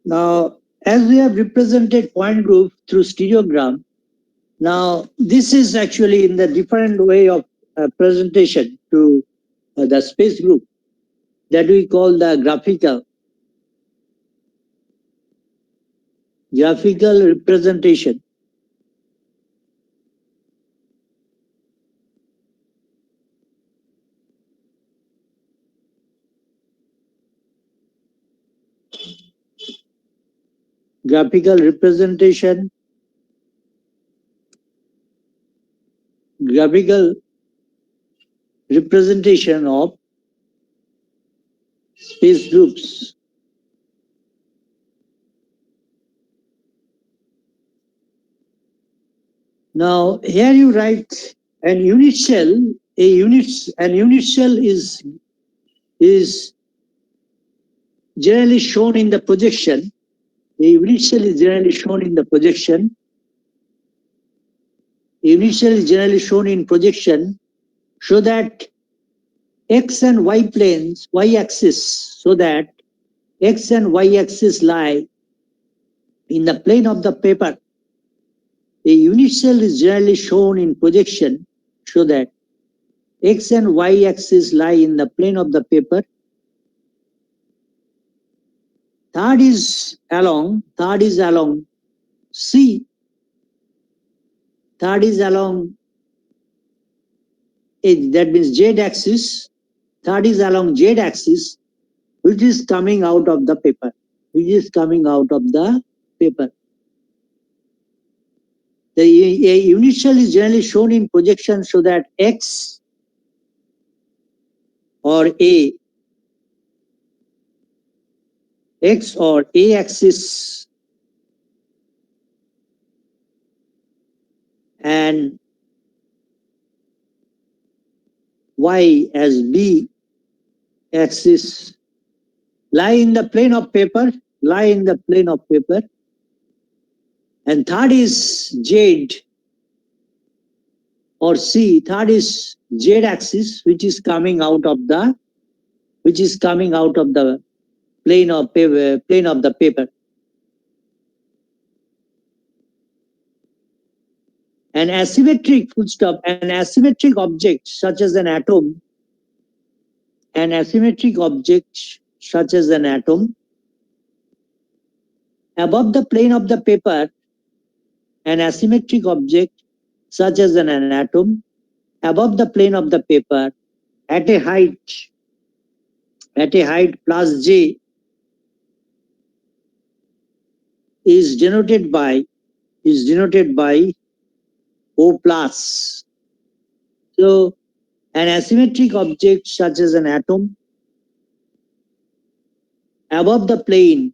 Now, as we have represented point group through stereogram, now this is actually in the different way of presentation to the space group that we call the graphical representation. Graphical representation, graphical representation of space groups. Now here you write an unit cell. An unit cell is generally shown in the projection. A unit cell is generally shown in the projection. A unit cell is generally shown in projection so that x and y planes, y axis, so that x and y axis lie in the plane of the paper. A unit cell is generally shown in projection so that x and y axis lie in the plane of the paper. Third is along C. Third is along that means Z axis. Third is along Z axis, which is coming out of the paper. Which is coming out of the paper. The unit cell is generally shown in projection so that x or a axis and y as b axis lie in the plane of paper, and third is z or c. Third is z axis, which is coming out of the plane of the paper. An asymmetric object such as an atom, above the plane of the paper, an asymmetric object such as an atom above the plane of the paper at a height plus j is denoted by O plus. So an asymmetric object such as an atom above the plane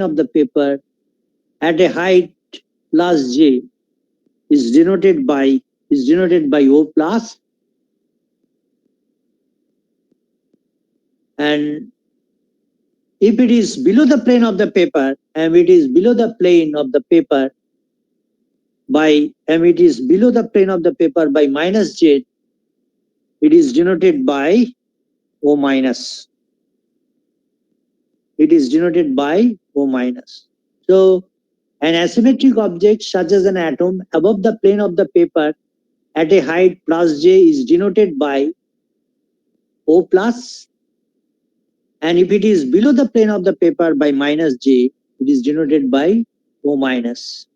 of the paper, at a height plus j is denoted by O plus, and if it is below the plane of the paper by minus j, it is denoted by O minus. So an asymmetric object such as an atom above the plane of the paper at a height plus j is denoted by O plus, and if it is below the plane of the paper by minus j, it is denoted by O minus.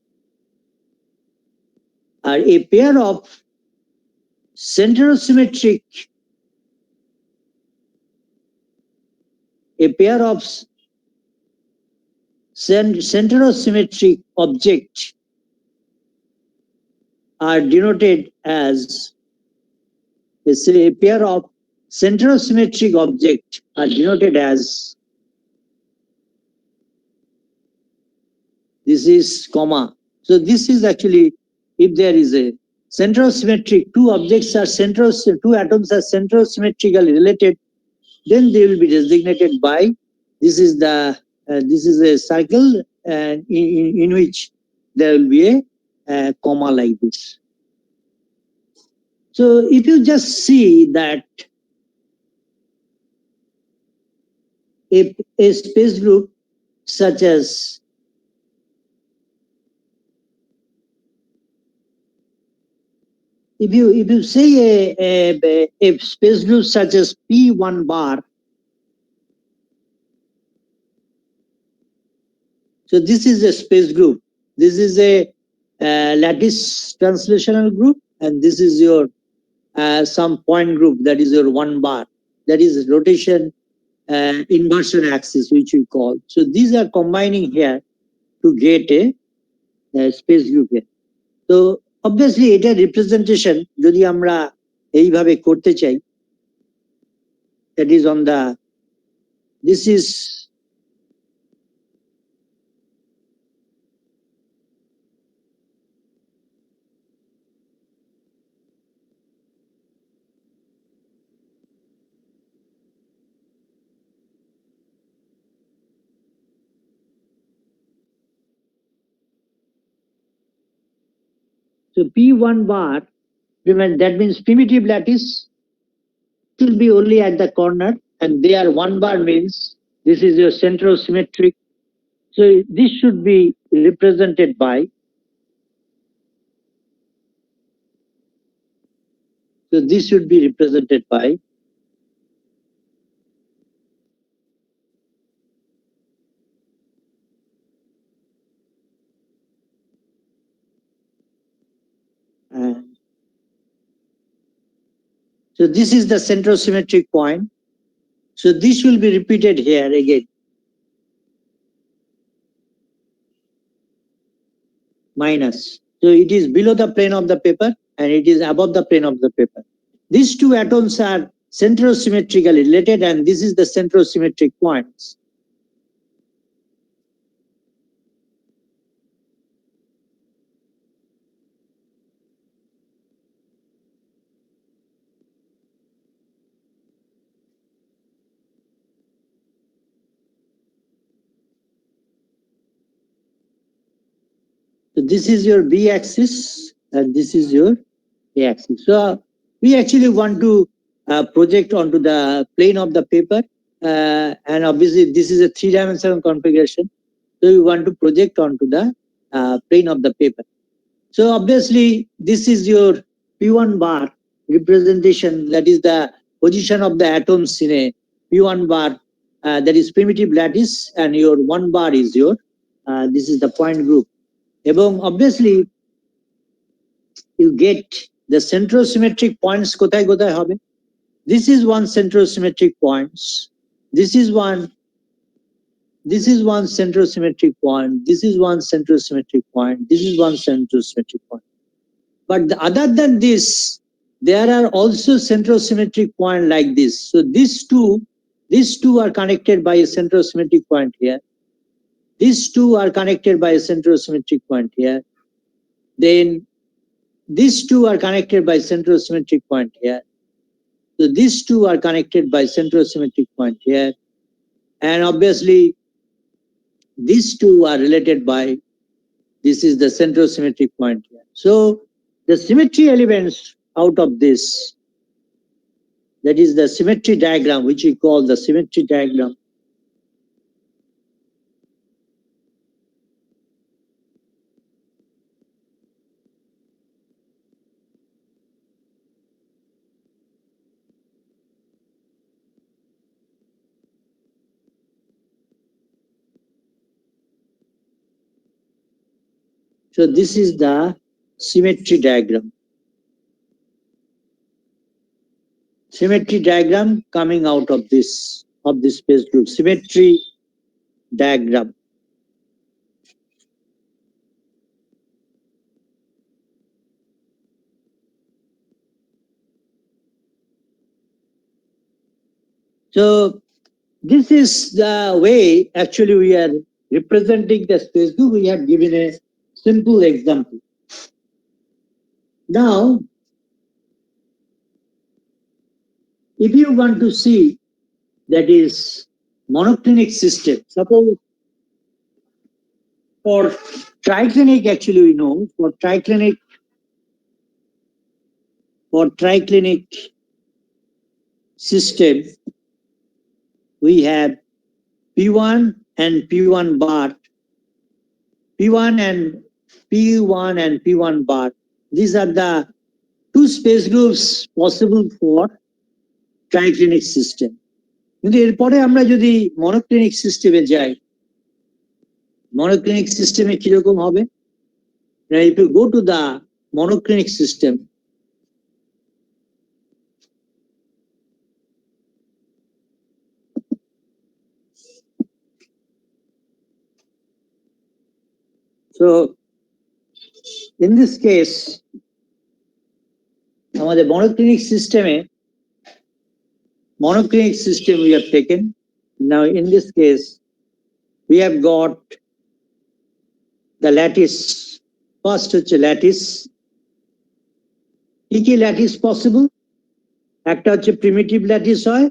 A pair of centrosymmetric objects are denoted as a pair of centrosymmetric objects are denoted as, this is comma. So this is actually, if there is a centrosymmetric, two atoms are centrosymmetrically related, then they will be designated by, this is a circle and in which there will be a comma like this. So if you just see that a space group such as if you say a space group such as P1 bar, so this is a space group. This is a lattice translational group, and this is your some point group, that is your 1 bar, that is rotation inversion axis, which we call. So these are combining here to get a space group here. So obviously এটা representation যদি আমরা এইভাবে করতে চাই, that is on the, this is so P1 bar, that means primitive lattice will be only at the corner, and there 1 bar means this is your centrosymmetric. So this should be represented by, so this should be represented by so this is the centrosymmetric point. So this will be repeated here again. Minus. So it is below the plane of the paper and it is above the plane of the paper. These two atoms are centrosymmetrically related, and this is the centrosymmetric points. So this is your B axis and this is your A axis. So we actually want to project onto the plane of the paper, and obviously this is a 3-dimensional configuration. So we want to project onto the plane of the paper. So obviously this is your P1 bar representation, that is the position of the atoms in a P1 bar, that is primitive lattice, and your 1 bar is your this is the point group. এবং obviously you get the centrosymmetric points কোথায় কোথায় হবে. This is one centrosymmetric points. This is one centrosymmetric point. This is one centrosymmetric point. This is one centrosymmetric point. But other than this, there are also centrosymmetric point like this. So these two are connected by a centrosymmetric point here. These two are connected by a centrosymmetric point here. Then these two are connected by centrosymmetric point here. So these two are connected by centrosymmetric point here. And obviously these two are related by, this is the centrosymmetric point here. So the symmetry elements out of this, that is the symmetry diagram, which we call the symmetry diagram. So this is the symmetry diagram. Symmetry diagram coming out of this space group. Symmetry diagram. So this is the way actually we are representing the space group. We have given a simple example. Now, if you want to see, that is monoclinic system, suppose for triclinic, actually we know for triclinic system we have P1 and P1 bar, P1 and P1 bar. These are the two space groups possible for triclinic system. কিন্তু এরপরে আমরা যদি monoclinic সিস্টেমে যাই, monoclinic system কিরকম হবে? Now if you go to the monoclinic system, so in this case আমাদের monoclinic system we have taken. Now in this case we have got the lattice. First হচ্ছে lattice. কি lattice possible? একটা হচ্ছে primitive lattice হয়,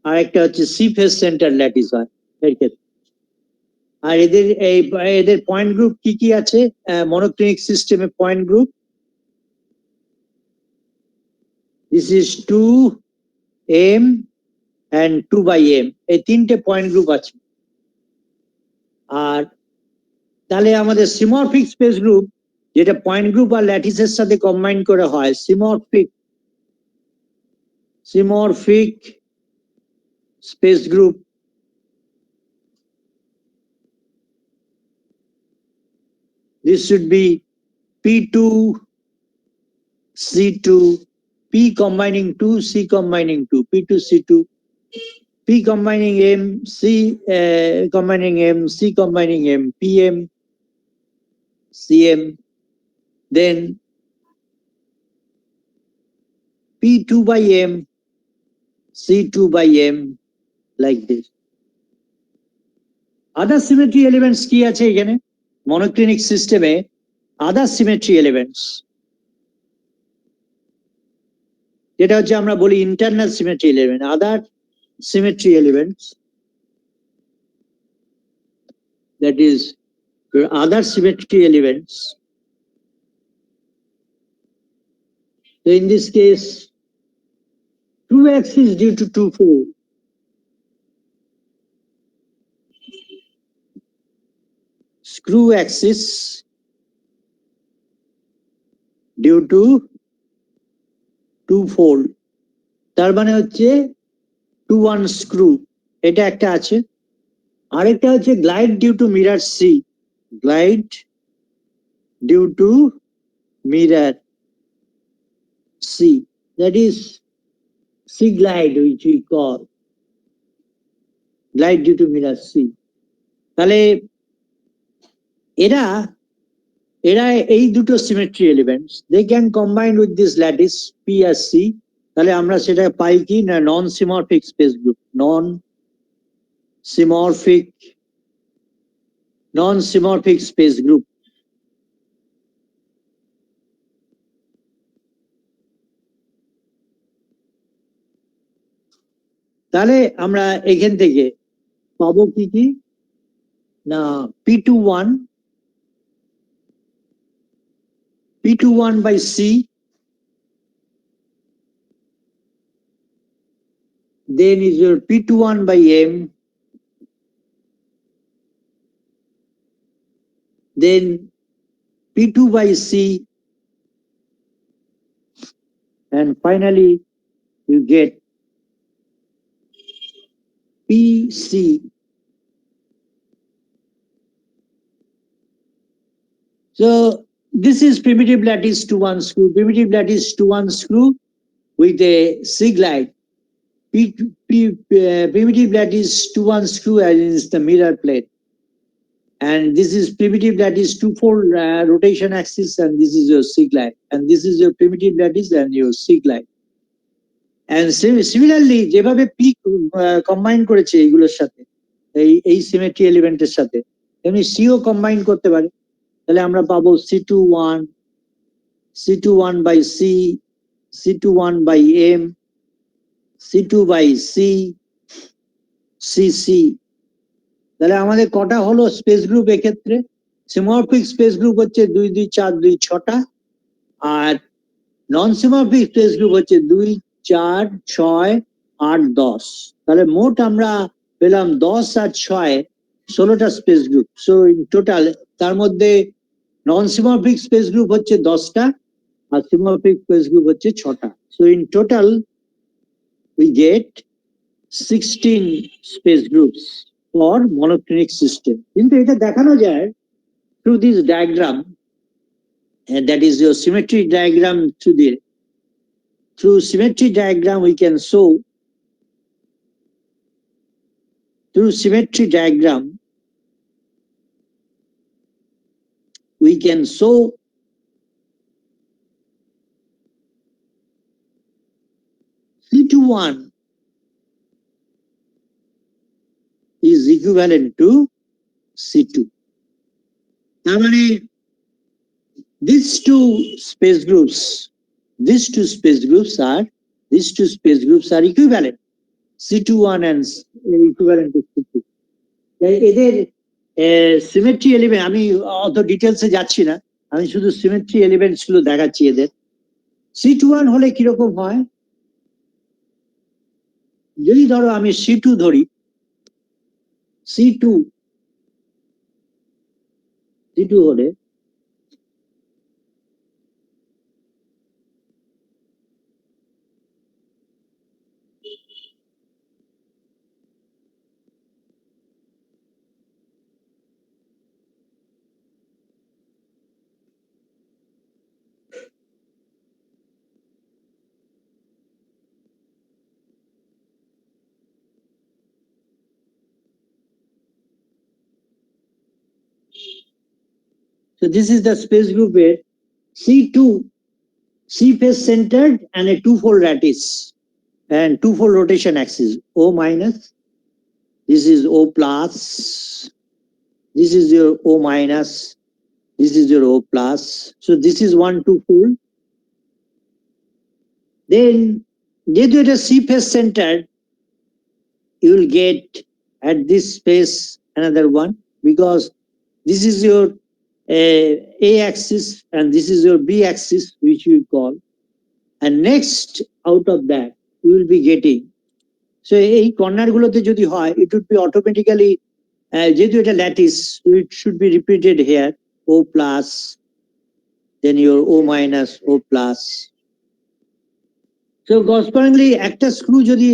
আর একটা হচ্ছে C face centre lattice হয় এর ক্ষেত্রে। আর এদের পয়েন্ট গ্রুপ কি আছে মনোক্লিনিক সিস্টেমে? Point group this is 2m and 2/m, এই তিনটে পয়েন্ট গ্রুপ আছে। আর তাহলে আমাদের সিমরফিক স্পেস গ্রুপ, যেটা পয়েন্ট গ্রুপ আর ল্যাটিসের সাথে কম্বাইন করে হয়, symmorphic space group, this should be P2 C2, P combining 2, C combining 2, P2 C2, P combining M, C combining M, C combining M, PM CM, then P2/M, C2/M, like this. Other symmetry elements কি আছে এখানে monoclinic সিস্টেমে? আদার symmetry elements, যেটা হচ্ছে আমরা বলি internal symmetry element, other symmetry elements, that is other symmetry elements. So in this case 2x is due to 2,4, screw axis due to 2,4, তার মানে হচ্ছে 2-1 স্ক্রু, এটা একটা আছে। আরেকটা হচ্ছে glide due to mirror C, glide due to mirror C, that is C glide which we call glide due to mirror C. তাহলে এরা এই দুটো symmetry elements, they can combine with this lattice P as C, তাহলে আমরা সেটা পাই কি না নন সিমরফিক space group, নন সিমরফিক space group. তাহলে আমরা এখান থেকে পাবো কি না P21 by C, then is your P21 by M, then P2 by C, and finally you get PC. So this is primitive lattice 2-1 screw, primitive lattice 2-1 screw with a C glide. Primitive lattice 2-1 screw as is the mirror plate, and this is primitive lattice 2-4 rotation axis, and this is your C glide, and this is your primitive lattice and your C glide. And similarly যেভাবে P combine করেছে এইগুলোর সাথে, এই symmetry এলিমেন্টের সাথে, এমনি CO combine করতে পারে। তাহলে আমরা পাবো C21 by C, C21 by M, C2 by C, CC। তাহলে আমাদের কটা হলো স্পেস গ্রুপ এক্ষেত্রে? সিমরফিক স্পেস গ্রুপ হচ্ছে 2, 2, 4, 2, 6টা, আর নন সিমরফিক স্পেস গ্রুপ হচ্ছে 2, 4, 6, 8, 10। তাহলে মোট আমরা পেলাম 10 আর 6 16টা space group. So in total তার মধ্যে নন সিমরফিক স্পেস গ্রুপ হচ্ছে 10টা আর সিমরফিক স্পেস গ্রুপ হচ্ছে 6টা। So in total we get 16 space groups for monoclinic system. কিন্তু এটা দেখানো যায় through this diagram, and that is your symmetry diagram. Through symmetry diagram we can show, through symmetry diagram we can show C21 is equivalent to C2. তার মানে these two space groups are equivalent. C21 and equivalent to C2. এদের symmetry element আমি অত ডিটেলসে যাচ্ছি না, আমি শুধু সিমেট্রি এলিমেন্টস গুলো দেখাচ্ছি এদের। C21 হলে কিরকম হয়, যদি ধরো আমি C2 ধরি, C2 হলে so this is the space group where C2, C face centered and a two-fold lattice and two-fold rotation axis, O minus, this is O plus, this is your O minus, this is your O plus. So this is one two-fold. Then যেহেতু এটা C face centered, you will get at this space another one, because this is your A axis and this is your B axis, which we call, and next out of that you will be getting, so এই corner গুলোতে যদি হয় it would be automatically, যেহেতু এটা lattice, it should be repeated here, O plus, then your O minus, O plus. So correspondingly একটা screw যদি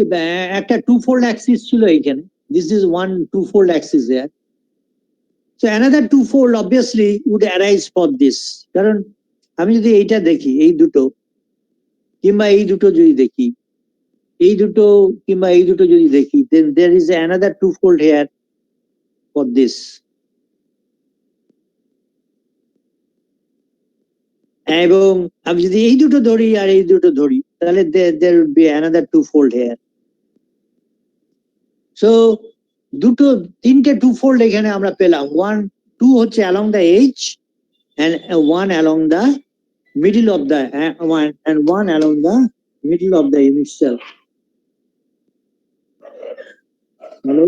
একটা two-fold axis ছিল এখানে, this is one two-fold axis there, so another two-fold obviously would arise for this. কারণ আমি যদি এইটা দেখি, এই দুটো কিংবা এই দুটো যদি দেখি, এই দুটো কিংবা এই দুটো যদি দেখি, then there is another two-fold here for this. এবং আমি যদি এই দুটো ধরি আর এই দুটো ধরি, তাহলে there would be another two-fold here. So দুটো তিনটে two-fold এখানে আমরা পেলাম, one two হচ্ছে along the edge and one along the middle of the one, and one along the middle of the unit cell. Hello,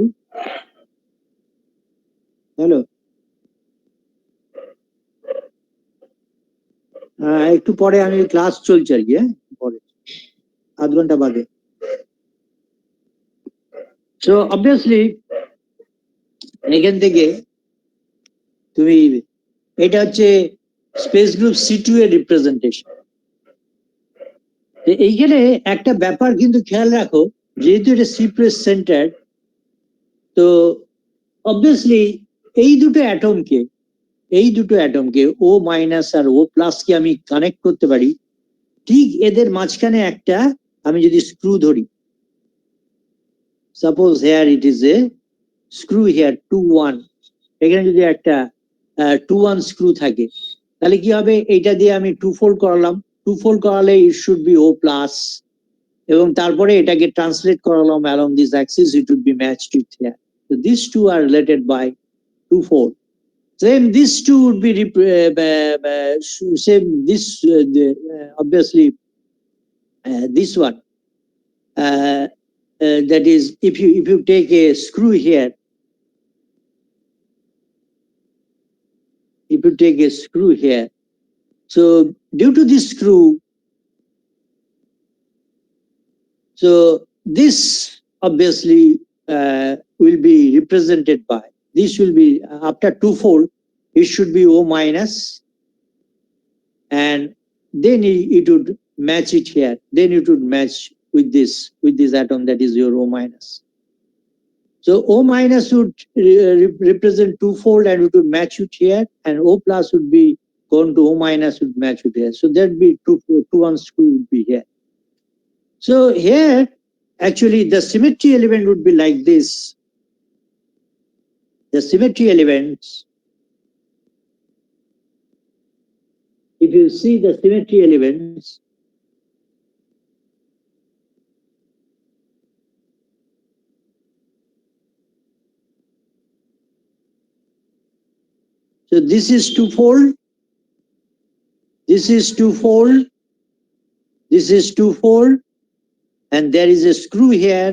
hello. একটু পরে আমি class চলছে আর কি, পরে আধ ঘন্টা বাদে। So obviously এখান থেকে তুমি, এটা হচ্ছে স্পেস গ্রুপ C2 এর রিপ্রেজেন্টেশন। এইখানে একটা ব্যাপার কিন্তু খেয়াল রাখো, যেহেতু এটা C প্রেস সেন্টার, তো অবভিয়াসলি এই দুটো অ্যাটমকে O মাইনাস আর O প্লাস কে আমি কানেক্ট করতে পারি, ঠিক এদের মাঝখানে একটা আমি যদি স্ক্রু ধরি, suppose here it is a screw here 2-1, এখানে যদি একটা 2-1 স্ক্রু থাকে, তাহলে কি হবে, এইটা দিয়ে আমি টু-ফোল্ড করালাম, টু-ফোল্ড করালে it should be O plus, এবং তারপরে এটাকে ট্রান্সলেট করালাম along this axis, it would be matched with here. So these two are related by two-fold. Same these two would be same this obviously this one, that is, if you take a screw here, if you take a screw here, so due to this screw, so this obviously will be represented by. This will be after twofold, it should be O minus, and then it would match it here. Then it would match with this atom, that is your O minus. So O minus would represent twofold and it would match it here, and O plus would be going to O minus would match it here. So there'd be two unscrew would be here. So here, actually the symmetry element would be like this. The symmetry elements, if you see the symmetry elements, so this is twofold, this is twofold, this is twofold, and there is a screw here,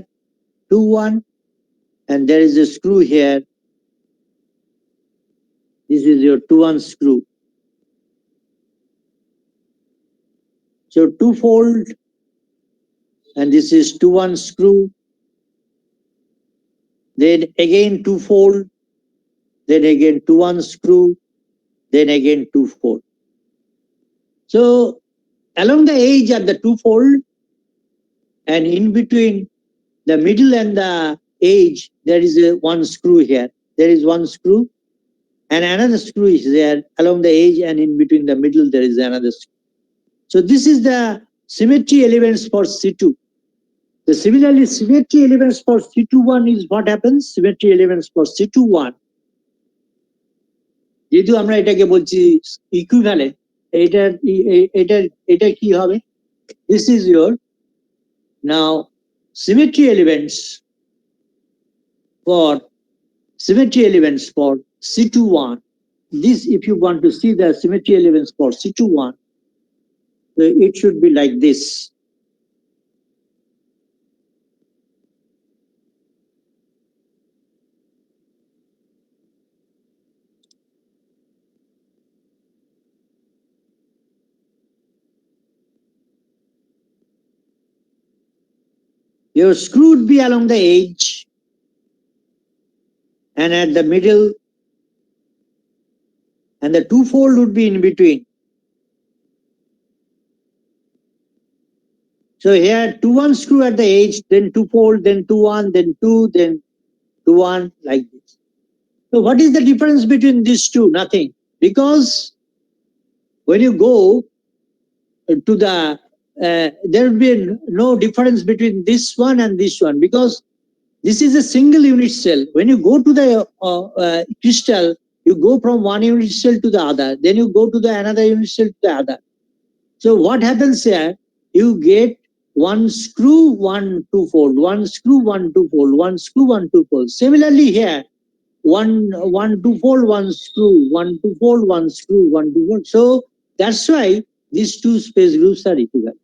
2, 1, and there is a screw here. This is your 2, 1 screw. So twofold, and this is 2, 1 screw. Then again twofold, then again 2, 1 screw, then again twofold. So along the edge of the twofold, and in between the middle and the edge, there is a 1 screw here. There is 1 screw, and another screw is there along the edge, and in between the middle there is another screw. So this is the symmetry elements for C2. So similarly, symmetry elements for C21 is what happens. Symmetry elements for C21, যেহেতু আমরা এটাকে বলছি equivalent, এটা কি হবে? This is your now symmetry elements for C21. This, if you want to see the symmetry elements for C21, it should be like this. Your screw would be along the edge, and at the middle, and the twofold would be in between. So here 2, 1 screw at the edge, then twofold, then 2, 1, then 2, then 2, 1, like this. So what is the difference between these two? Nothing. Because when you go to the, there will be no difference between this one and this one, because this is a single unit cell. When you go to the crystal, you go from one unit cell to the other, then you go to the another unit cell to the other. So what happens here? You get 1 screw, 1 twofold, 1 screw, 1 twofold, 1 screw, 1 twofold. Similarly here, 1 twofold, 1 screw, 1 twofold, 1 screw, 1 twofold. So that's why these two space groups are equivalent.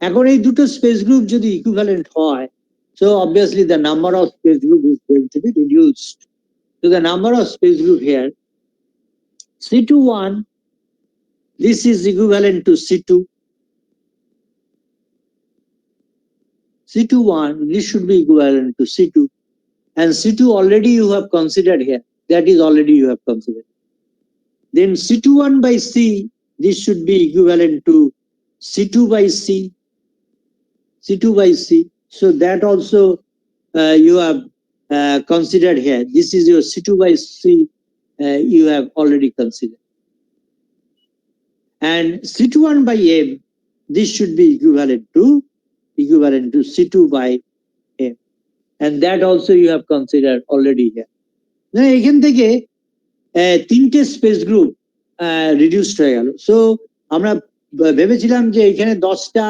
এখন এই দুটো space group যদি equivalent হয়, so obviously the number of space group is going to be reduced. So the number of space group here, C21, this is equivalent to C2. C21, this should be equivalent to C2. And C2 already you have considered here. That is already you have considered. Then C21 by C, this should be equivalent to C2 by C. C2 by C. So that also you have considered here. This is your C2 by C, you have already considered. And C21 by M, this should be equivalent to C2 by M. And that also you have considered already here. Now এখান থেকে তিনটে space group reduced হয়ে গেল। So আমরা ভেবেছিলাম যে এখানে 10টা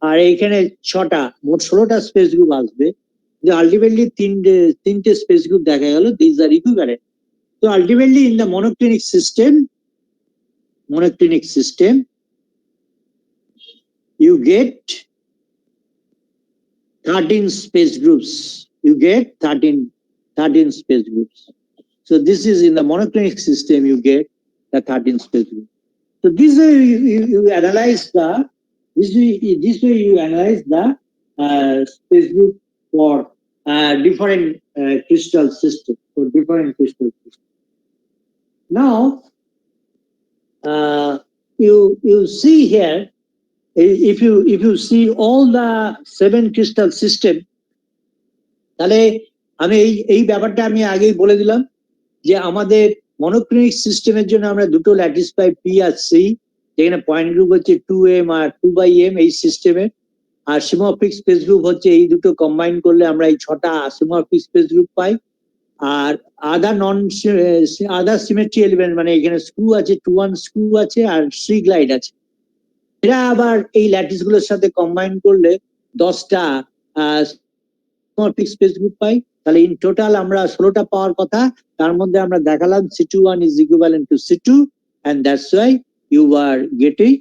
আর এখানে 6টা, মোট 16টা স্পেস গ্রুপ আসবে, যে আলটিমেটলি তিনটে স্পেস গ্রুপ দেখা গেল, this are equivalent. So ultimately in the monoclinic system, you get 13 space groups. You get 13 space groups. So this is in the monoclinic system, you get the 13 space groups. So this way you analyze the space group for different crystal system, for different crystal systems. Now, you see here, if you see all the 7 crystal system, তাহলে আমি এই ব্যাপারটা আমি আগেই বলে দিলাম যে আমাদের মনোক্লিনিক সিস্টেমের জন্য আমরা দুটো ল্যাটিস পাই পি আর সি, যেখানে পয়েন্ট গ্রুপ হচ্ছে 2m আর 2/m এই সিস্টেমের, আর সিমরফিক স্পেস গ্রুপ হচ্ছে এই দুটো কম্বাইন করলে আমরা এই 6টা সিমরফিক স্পেস গ্রুপ পাই। আর আদার সিমেট্রি এলিমেন্ট মানে এখানে স্ক্রু আছে, 2-1 স্ক্রু আছে আর সি গ্লাইড আছে, এরা আবার এই ল্যাটিস গুলোর সাথে কম্বাইন করলে 10টা সিমরফিক স্পেস গ্রুপ পাই। তাহলে ইন টোটাল আমরা 16টা পাওয়ার কথা, তার মধ্যে আমরা দেখালাম C21 is equivalent to C2 and that's why you are getting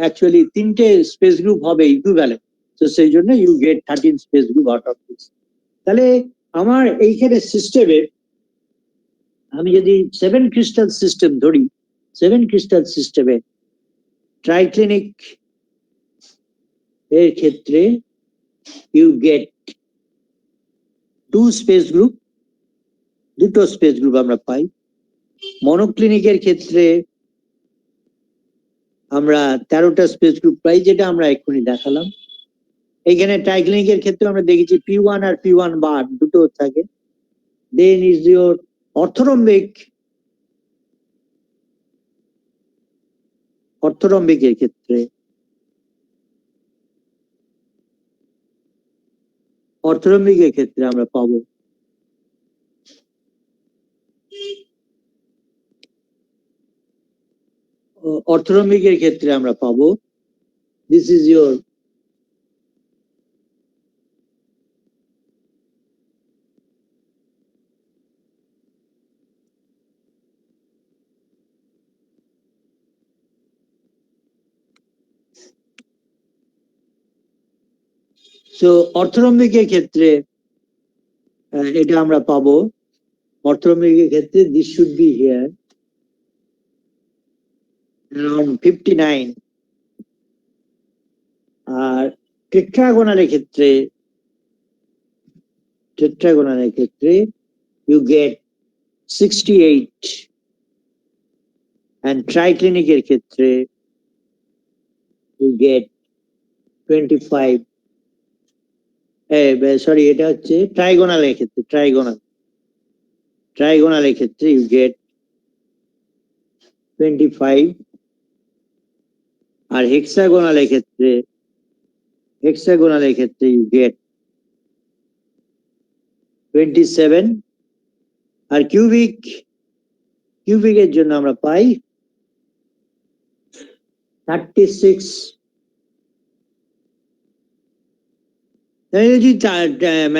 actually 3টে স্পেস গ্রুপ হবে ইকুইভ্যালেন্ট, তো সেই জন্য you get 13 space group out of this। তাহলে আমার এইখানে সিস্টেমে আমি যদি 7 ক্রিস্টাল সিস্টেম ধরি, 7 ক্রিস্টাল সিস্টেমে ট্রাইক্লিনিক এর ক্ষেত্রে you get 2 স্পেস গ্রুপ, দুটো স্পেস গ্রুপ আমরা পাই। মনোক্লিনিকের ক্ষেত্রে আমরা 13টা স্পেস গ্রুপ পাই, যেটা আমরা এক্ষুনি দেখালাম। এইখানে ট্রাইক্লিনিকের ক্ষেত্রে আমরা দেখেছি P1 আর P1 বার দুটো থাকে। দেন ইজ ইউর অর্থোরম্বিকের ক্ষেত্রে আমরা পাবো দিস ইজ ইউর সো অর্থোরম্বিকের ক্ষেত্রে এটা আমরা পাবো। অর্থোরম্বিকের ক্ষেত্রে this should be here around 59, আর টেট্রাগোনালের ক্ষেত্রে you get 68 and triclinic-এর ক্ষেত্রে you get 25, সরি এটা হচ্ছে ট্রাইগোনালের ক্ষেত্রে, ট্রাইগোনালের ক্ষেত্রে you get 25, আর হেক্সাগোনালের ক্ষেত্রে you get 27, আর কিউবিকের জন্য আমরা পাই 36।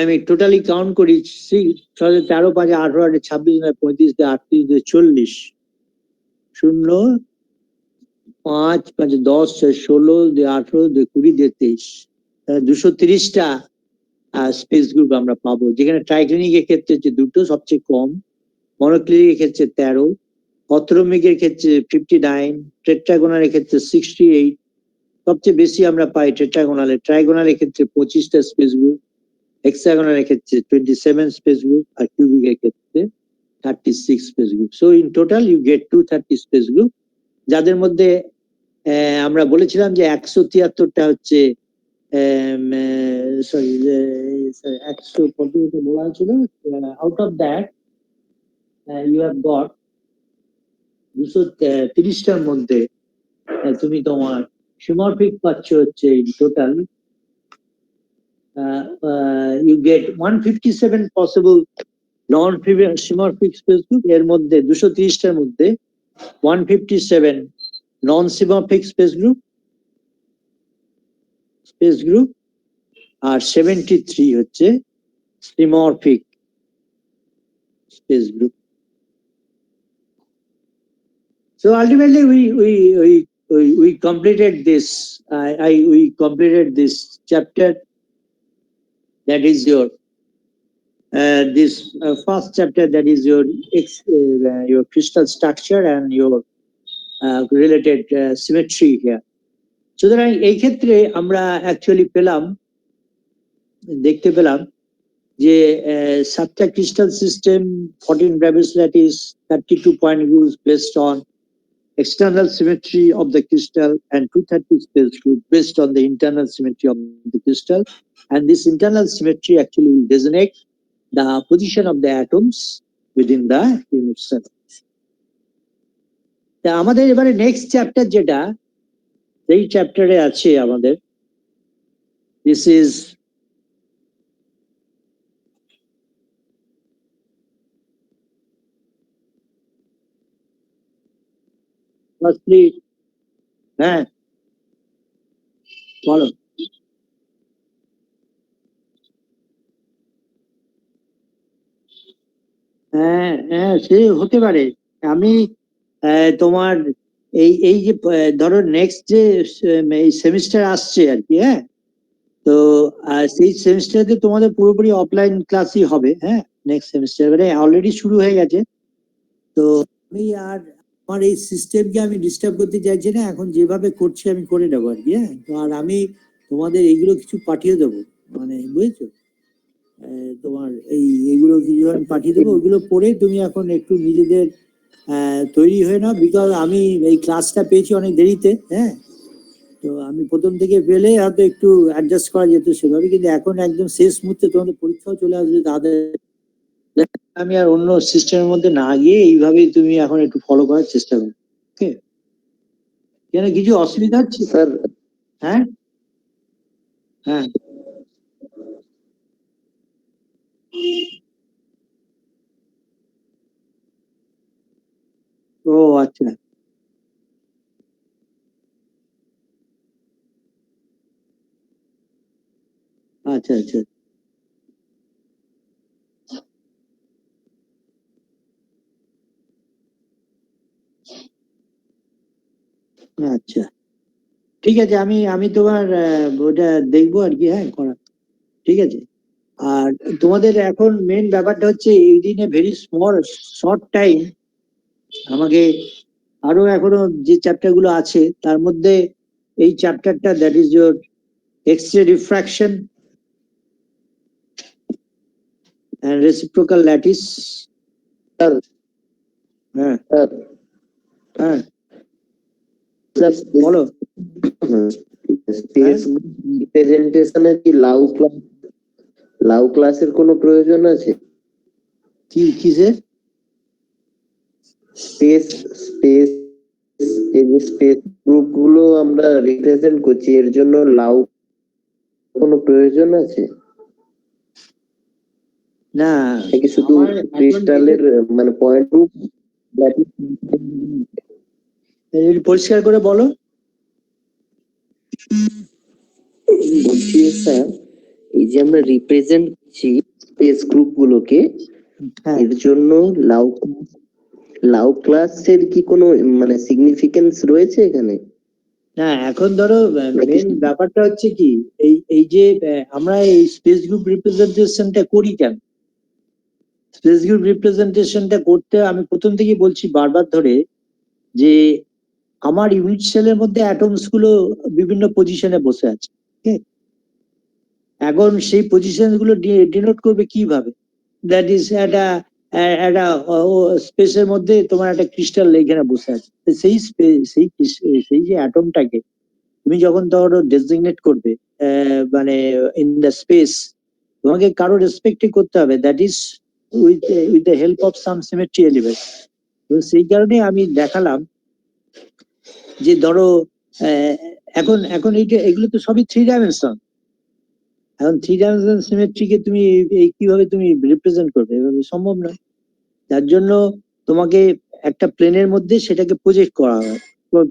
আমি টোটালি কাউন্ট করি, 13, 5, 18, 26, 35, 38, 40, 0, 5, 5, 10, 16, 18, 20, 23, 230টা স্পেস গ্রুপ আমরা পাবো, যেখানে ট্রাইক্লিনিকের ক্ষেত্রে হচ্ছে দুটো সবচেয়ে কম, মনোক্লিনিকের ক্ষেত্রে 13, অর্থোরম্বিকের ক্ষেত্রে 59, টেট্রাগোনালের ক্ষেত্রে 68, সবচেয়ে বেশি আমরা পাই টেট্রাগোনালে। ট্রাইগোনালের ক্ষেত্রে 25টা স্পেস গ্রুপ, হেক্সাগোনালের ক্ষেত্রে 27 স্পেস গ্রুপ, আর কিউবিকের ক্ষেত্রে 36 space group. So in total you get 230 space group, যাদের মধ্যে আমরা বলেছিলাম যে 173টা হচ্ছে সরি 100 পদ্ধতিতে বলা হয়েছিল, out of that you have got 230টার মধ্যে তুমি তোমার সিমরফিক পাচ্ছ হচ্ছে total you get 157 possible non-simorphic space group, এর মধ্যে 230টার মধ্যে 157 non-simorphic space group আর 73 হচ্ছে simorphic space group. So ultimately we completed this. We completed this chapter. That is your this first chapter. That is your crystal structure and your related symmetry here. সুতরাং এই ক্ষেত্রে আমরা actually পেলাম দেখতে পেলাম যে সাতটা crystal system, 14 Bravais lattice, 32 point groups based on external symmetry of the crystal, and 230 space group based on the internal symmetry of the crystal. And this internal symmetry actually will designate the position of the atoms within the unit cell. তা আমাদের এবারে next chapter যেটা, এই চ্যাপ্টারে আছে আমাদের, this is firstly, হ্যাঁ বলো। হ্যাঁ হ্যাঁ, সে হতে পারে। আমি তোমার এই এই যে ধরো নেক্সট যে এই সেমিস্টার আসছে আর কি, হ্যাঁ, তো সেই সেমিস্টারে তোমাদের পুরোপুরি অফলাইন ক্লাসই হবে, হ্যাঁ, নেক্সট সেমিস্টার মানে অলরেডি শুরু হয়ে গেছে। তো আমি আর আমার এই সিস্টেমকে আমি ডিস্টার্ব করতে চাইছি না, এখন যেভাবে করছি আমি করে নেবো আর কি, হ্যাঁ। তো আর আমি তোমাদের এইগুলো কিছু পাঠিয়ে দেবো, মানে বুঝেছো, তোমার এইগুলো কিছু আমি পাঠিয়ে দেবো, ওইগুলো পড়ে তুমি এখন একটু নিজেদের তৈরি হয়ে নাও, বিকজ আমি এই ক্লাসটা পেয়েছি অনেক দেরিতে, হ্যাঁ। তো আমি প্রথম থেকে পেলে হয়তো একটু অ্যাডজাস্ট করা যেত সেভাবে, কিন্তু এখন একদম শেষ মুহূর্তে তোমাদের পরীক্ষাও চলে আসবে, তাদের আমি আর অন্য সিস্টেমের মধ্যে না গিয়ে এইভাবেই তুমি এখন একটু ফলো করার চেষ্টা করো, ওকে? কেন কিছু অসুবিধা হচ্ছে স্যার? হ্যাঁ হ্যাঁ, ও আচ্ছা আচ্ছা আচ্ছা আচ্ছা, ঠিক আছে, আমি আমি তোমার ওটা দেখবো আর কি, হ্যাঁ করা, ঠিক আছে। আর তোমাদের এখন মেন ব্যাপারটা হচ্ছে এই দিনে ভেরি স্মল শর্ট টাইম আমাকে আরো এখনো যে চ্যাপ্টার গুলো আছে তার মধ্যে এই চ্যাপ্টারটা, that is your X-ray refraction and reciprocal lattice. Sir হ্যাঁ স্যার হ্যাঁ স্যার, বলো। স্পেস রিপ্রেজেন্টেশনের কি লাউ ক্লাসের কোনো প্রয়োজন আছে? কি কিসের? স্পেস স্পেস এই যে স্পেস গ্রুপ গুলো আমরা রিপ্রেজেন্ট করছি, এর জন্য লাউ কোনো প্রয়োজন আছে না, নাকি শুধু আমার এখন ক্রিস্টালের মানে পয়েন্ট গ্রুপ? একটু পরিষ্কার করে বলো। বলছি স্যার, এই যে আমরা রিপ্রেজেন্ট করছি স্পেস গ্রুপ গুলোকে, হ্যাঁ, এর জন্য লাউ ক্লাসের কি কোনো মানে সিগনিফিকেন্স রয়েছে এখানে? না এখন ধরো নাকি মেন ব্যাপারটা হচ্ছে কি, এই এই যে আমরা এই স্পেস গ্রুপ রিপ্রেজেন্টেশনটা করি কেন? স্পেস গ্রুপ রিপ্রেজেন্টেশনটা করতে আমি প্রথম থেকেই বলছি বারবার ধরে যে আমার ইউনিট সেলের মধ্যে অ্যাটমস গুলো বিভিন্ন পজিশনে বসে আছে, ঠিক? এখন সেই পজিশন গুলো ডিনোট করবে কিভাবে? দ্যাট ইজ একটা একটা স্পেসের মধ্যে তোমার একটা ক্রিস্টাল এখানে বসে আছে, তো সেই সেই যে অ্যাটমটাকে তুমি যখন ধরো ডেজিগনেট করবে মানে ইন দ্য স্পেস, তোমাকে কারো রেসপেক্ট করতে হবে, that is with the help of some symmetry element. তো সেই কারণে আমি দেখালাম যে ধরো আহ, এখন এখন এইটা এগুলো তো সবই 3 ডাইমেনশন। এখন 3 ডাইমেনশন সিমেট্রিকে তুমি কিভাবে তুমি রিপ্রেজেন্ট করবে? এভাবে সম্ভব না। যার জন্য তোমাকে একটা প্লেনের মধ্যে সেটাকে প্রজেক্ট করা হয়,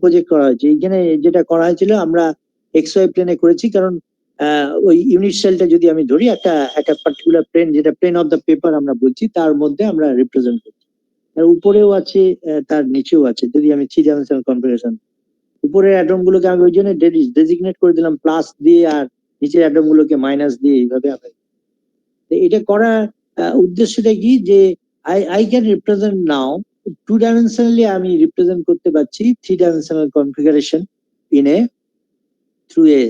প্রজেক্ট করা হয়েছে। এইখানে যেটা করা হয়েছিল আমরা এক্স ওয়াই প্লেনে করেছি, কারণ ওই ইউনিট সেলটা যদি আমি ধরি একটা একটা পার্টিকুলার প্লেন, যেটা প্লেন অফ দ্য পেপার আমরা বলছি, তার মধ্যে আমরা রিপ্রেজেন্ট করছি। তার উপরেও আছে, তার নিচেও আছে। যদি আমি 3 ডাইমেনশনাল কনফিগারেশন, উপরের অ্যাটম গুলোকে আমি ওই জন্য ডেজিগনেট করে দিলাম প্লাস দিয়ে, আর নিচের অ্যাটম গুলোকে মাইনাস দিয়ে, এইভাবে আমি এটা করার উদ্দেশ্যটা কি, যে I can represent now 2 dimensionally, আমি রিপ্রেজেন্ট করতে পারছি 3 dimensional configuration in a through a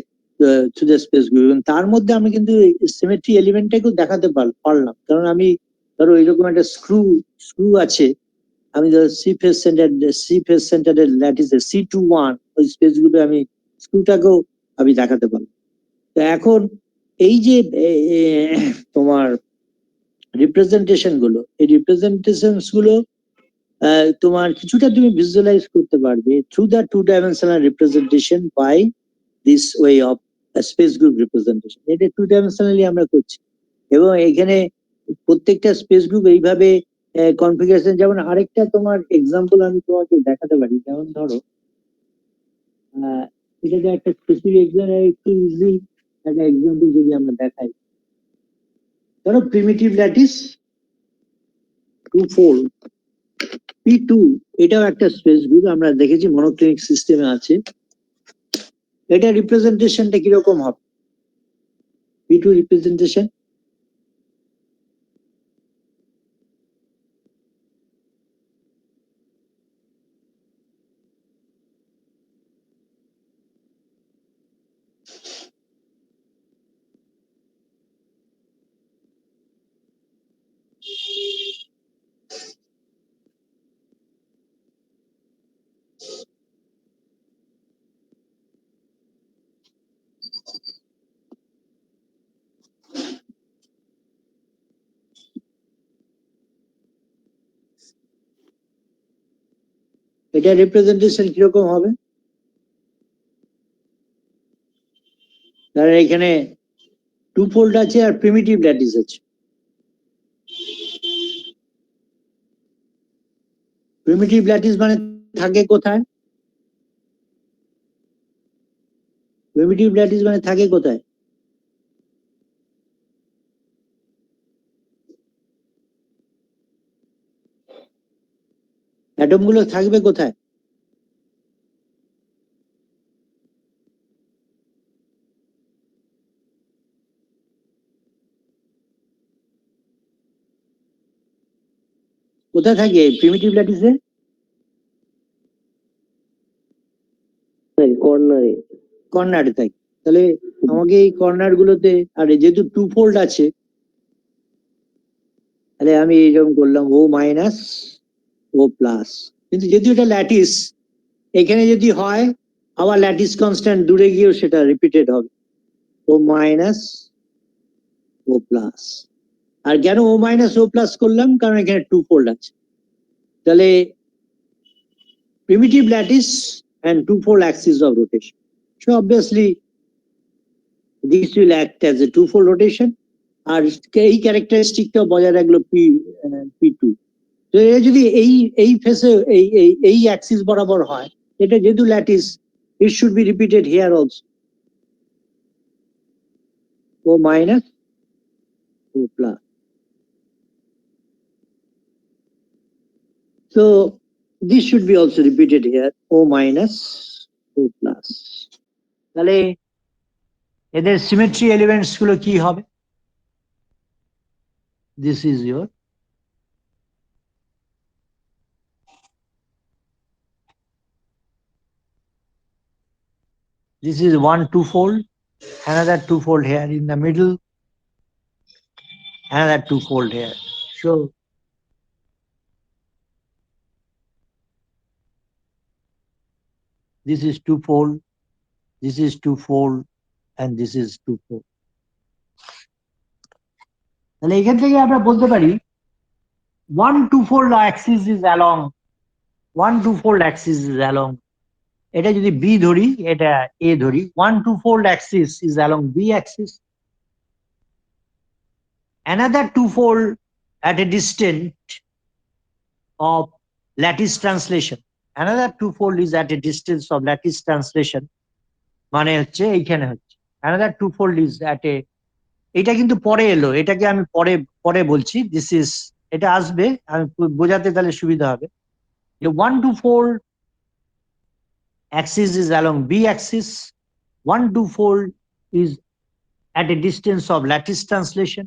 to the space group, এবং তার মধ্যে আমি কিন্তু সিমেট্রি এলিমেন্টটাকেও দেখাতে পারলাম, কারণ আমি ধরো এরকম একটা স্ক্রু আছে, আমি ধরো সি ফেস সেন্টারের ল্যাটিসে C21 ওই স্পেস গ্রুপে আমি স্ক্রুটাকেও আমি দেখাতে পারলাম। তো এখন এই যে তোমার রিপ্রেজেন্টেশন গুলো, এই রিপ্রেজেন্টেশন গুলো তোমার কিছুটা তুমি ভিজুয়ালাইজ করতে পারবে through the 2-dimensional representation by this way of space group representation. এটা 2-dimensionally আমরা করছি, এবং এখানে প্রত্যেকটা স্পেস গ্রুপ এইভাবে কনফিগারেশন। যেমন আরেকটা তোমার এক্সাম্পল আমি তোমাকে দেখাতে পারি, যেমন ধরো এটা যে একটা স্পেসিফিক এক্সাম্পল, একটু ইজি একটা এক্সাম্পল যদি আমরা দেখাই, ধরো প্রিমিটিভ ল্যাটিস 2-fold P2, এটাও একটা স্পেস গ্রুপ, আমরা দেখেছি মনোক্লিনিক সিস্টেমে আছে। এটা রিপ্রেজেন্টেশনটা কিরকম হবে? P2 রিপ্রেজেন্টেশন এটা রিপ্রেজেন্টেশন কিরকম হবে? কারণ এখানে 2-fold আছে আর প্রিমিটিভ ল্যাটিস আছে। প্রিমিটিভ ল্যাটিস মানে থাকে কোথায়? প্রিমিটিভ ল্যাটিস মানে থাকে কোথায়? অ্যাটম গুলো থাকবে কোথায়? কোথায় থাকে প্রিমিটিভ ল্যাটিসে? কর্নারে। কর্নারে থাকে। তাহলে আমাকে এই কর্নার গুলোতে, আর যেহেতু 2-fold আছে, তাহলে আমি এইরকম করলাম O মাইনাস O প্লাস। কিন্তু যেহেতু এটা ল্যাটিস, এখানে যদি হয় আবার ল্যাটিস কনস্ট্যান্ট দূরে গিয়েও সেটা রিপিটেড হবে, O মাইনাস O প্লাস। আর কেন O মাইনাস O প্লাস করলাম? কারণ এখানে 2-fold আছে। তাহলে primitive lattice and 2-fold axis of rotation. So obviously this will act as a 2-fold rotation, আর এই ক্যারেক্টারিস্টিকটা বজায় রাখলো P2। তো এটা যদি এই ফেসে এই অ্যাক্সিস বরাবর হয়, এটা যেহেতু lattice, it should be repeated here also, O minus O plus. So this should be also repeated here, O minus O plus. তাহলে এদের সিমেট্রি এলিমেন্টস গুলো কি হবে? This is your this is one 2-fold, another 2-fold here in the middle, another 2-fold here. So this is 2-fold, this is 2-fold, and this is 2-fold. তাহলে এখান থেকে আমরা বলতে পারি 1-2-fold axis is along, 1-2-fold axis is along, এটা যদি B ধরি, এটা A ধরি, 1-2-fold axis is along B axis, another 2-fold at a distance of lattice translation, another 2-fold is at a distance of lattice translation, মানে হচ্ছে এইখানে হচ্ছে another 2-fold is at a, এটা কিন্তু পরে এলো, এটাকে আমি পরে বলছি, দিস ইজ, এটা আসবে, আমি বোঝাতে তাহলে সুবিধা হবে। 1-2-fold axis is along B axis, 1-2-fold is at a distance of lattice translation,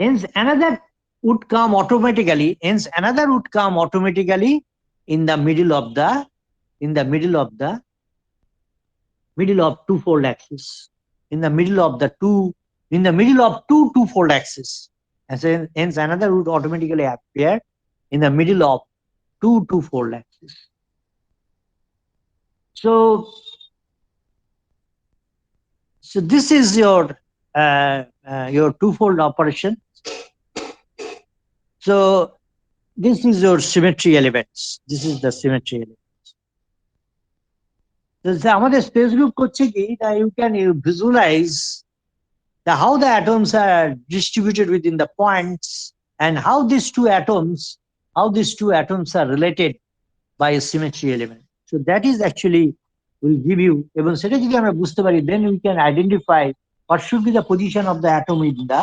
hence another would come automatically in the middle of the middle of two-fold axis, in the middle of two two-fold axis. And so hence another would automatically appear in the middle of two two-fold axis. So this is your two-fold operation. So this is your symmetry elements. This is the symmetry elements. So আমাদের space group করছে কি, that you can visualize how the atoms are distributed within the points and how these two atoms are related by a symmetry element. So that is actually will give you, এবং সেটা যদি আমরা বুঝতে পারি, then we can identify what should be the position of the atom in the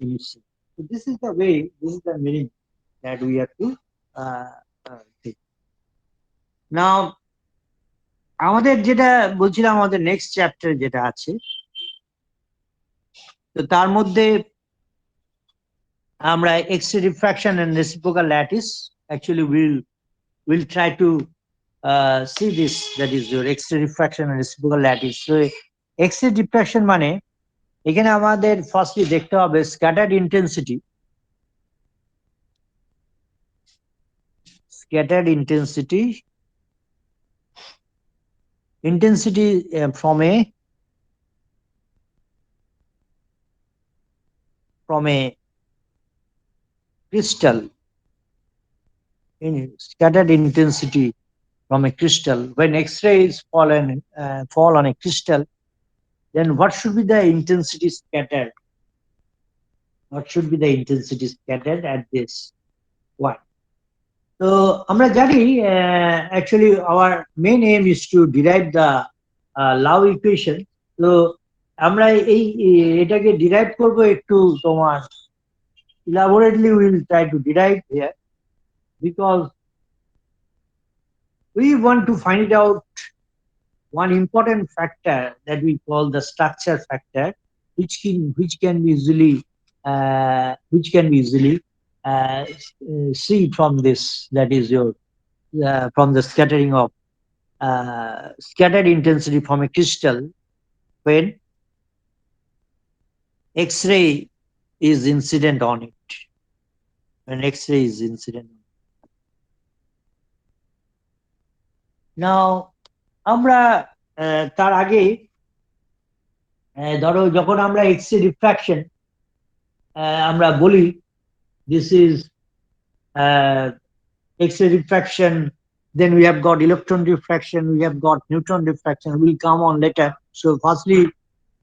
unit cell. So this is the way, this is the meaning that we have to take. Now আমাদের যেটা বলছিলাম, আমাদের next chapter যেটা আছে, তো তার মধ্যে আমরা X-ray diffraction and reciprocal lattice actually will try to see this, that is your X-ray diffraction and reciprocal lattice. So X-ray diffraction মানে এখানে আমাদের ফার্স্টলি দেখতে হবে scattered intensity from a crystal, in scattered intensity from a crystal. When X-rays fall on a crystal, then what should be the intensity scattered? What should be the intensity scattered at this point? So আমরা জানি, actually our main aim is to derive the Lau equation. So আমরা এটাকে derive করব একটু তোমার elaborately. We will try to derive here because we want to find out one important factor that we call the structure factor, which can be easily see from this, that is your from the scattering of scattered intensity from a crystal when X-ray is incident on it. When X-ray is incident. Now আমরা তার আগে ধরো যখন আমরা X-ray diffraction আমরা বলি, this is X-ray diffraction, then we have got electron diffraction, we have got neutron diffraction, will come on later. So firstly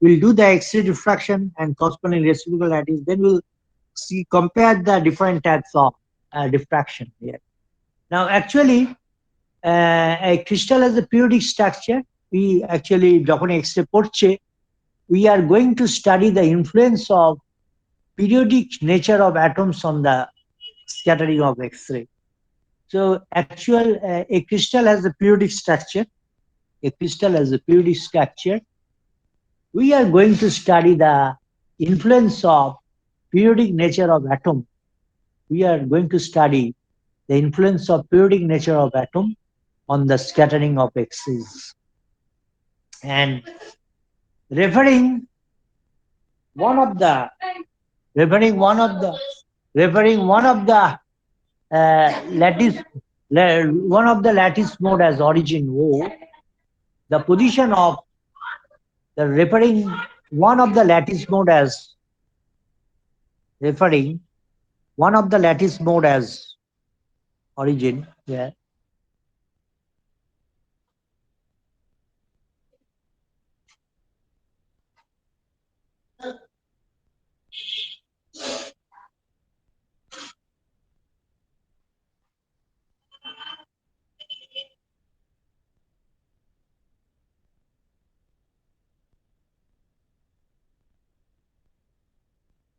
we'll do the X-ray diffraction and corresponding reciprocal lattice, then we'll compare the different types of diffraction here. Now actually a crystal has a periodic structure. We actually যখন X-ray পড়ছে, we are going to study the influence of periodic nature of atoms on the scattering of X-ray. So a crystal has a periodic structure. We are going to study the influence of periodic nature of atom. We are going to study the influence of periodic nature of atom on the scattering of X-rays. And referring one of the lattice mode as origin O, the position of the referring one of the lattice mode as origin. Yeah.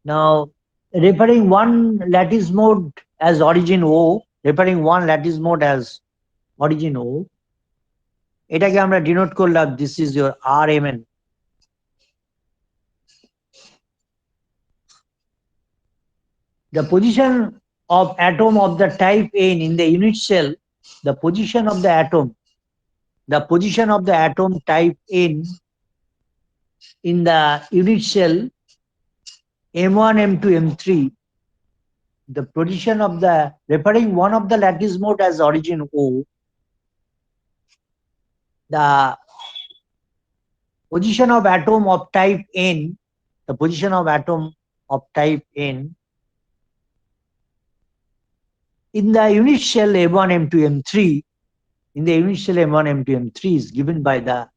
Now, referring one lattice mode as origin O, এটাকে আমরা denote করলাম, this is your RMN. The position of atom of the type N in the unit cell, the position of the atom the position of the atom type N in the unit cell M1, M2, M3, the position of the referring one of the lattice mode as origin O, the position of atom of type N, the position of atom of type N in the unit cell M1, M2, M3, in the unit cell M1, M2, M3 is given by the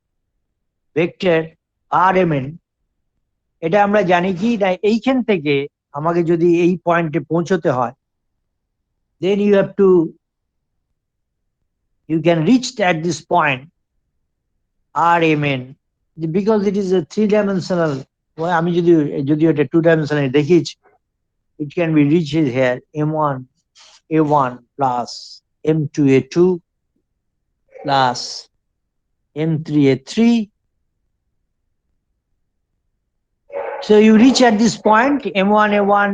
vector Rmn. এটা আমরা জানি কি না, এইখান থেকে আমাকে যদি এই পয়েন্টে পৌঁছতে হয়, then you can reach at this point Rmn, because it is a three-dimensional. আমি যদি এটা two-dimensional দেখিয়েছি, it can be reached here M1 A1 plus M2 A2 plus M3 A3. So you reach at this point M1 A1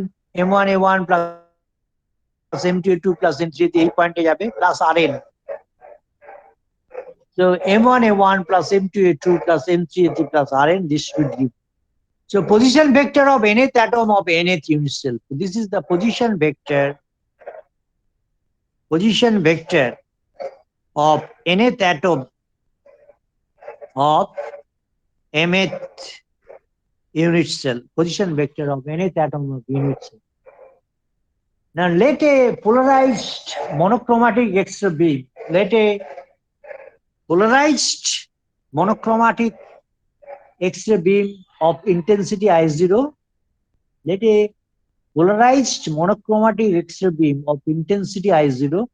plus M2 A2 plus M3 A3, এই পয়েন্টে যাবে plus Rn. So M1 A1 plus M2 A2 plus M3 A3 plus Rn, this should give. So position vector of nth atom of nth unit cell. This is the position vector of nth atom of mth unit cell. Position vector of nth atom of unit cell. Now let a polarized monochromatic X-ray beam, let a polarized monochromatic X-ray beam of intensity I0, let a polarized monochromatic X-ray beam of intensity I0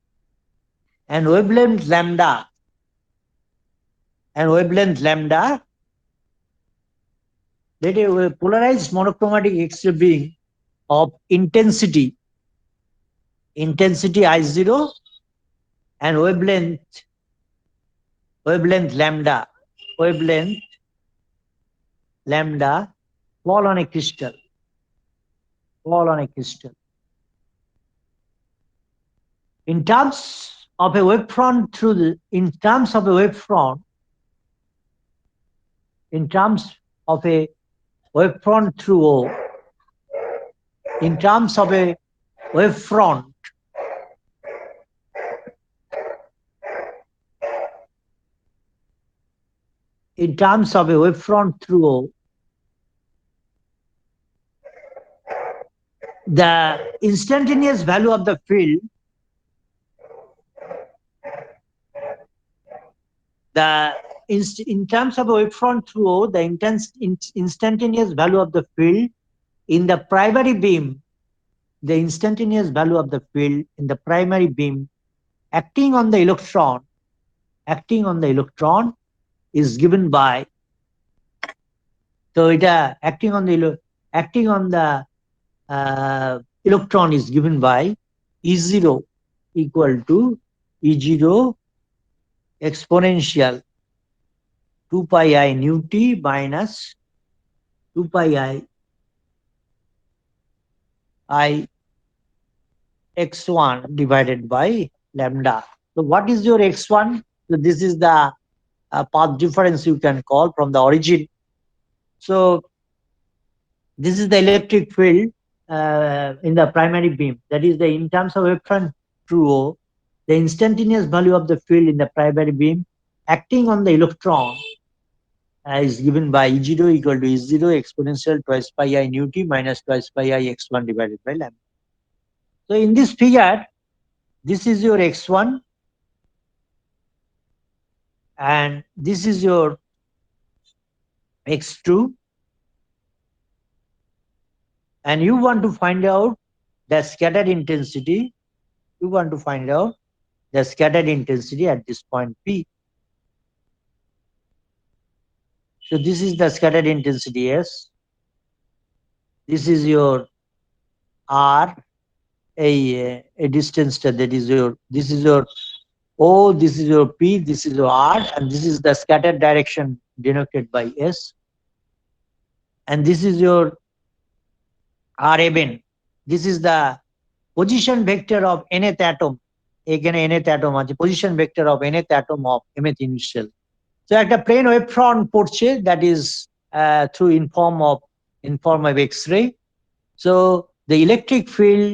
and wavelength lambda, let a polarized monochromatic X-ray beam of intensity I0 and wavelength lambda fall on a crystal. In terms of a wavefront through O, the instantaneous value of the field, in terms of a wavefront through O, the instantaneous value of the field in the primary beam, acting on the electron is given by, so it acting on the electron is given by E0 equal to E0 exponential 2 pi I nu t minus 2 pi I x1 divided by lambda. So what is your x1? So this is the path difference you can call from the origin. So this is the electric field in the primary beam. That is in terms of wavefront through O, the instantaneous value of the field in the primary beam acting on the electron is given by E0 equal to E0 exponential twice pi I nu t minus twice pi I x1 divided by lambda. So in this figure, this is your x1 and this is your x2, and you want to find out the scattered intensity. At this point P. So this is the scattered intensity S. This is your R, a distance that is your, this is your O, this is your P, this is your R, and this is the scattered direction denoted by S. And this is your Rn. This is the position vector of nth atom এখানে nth atom আছে, position vector of nth atom of mth initial. So একটা plane wave front পড়ছে, that is through in form of X-ray. So the electric field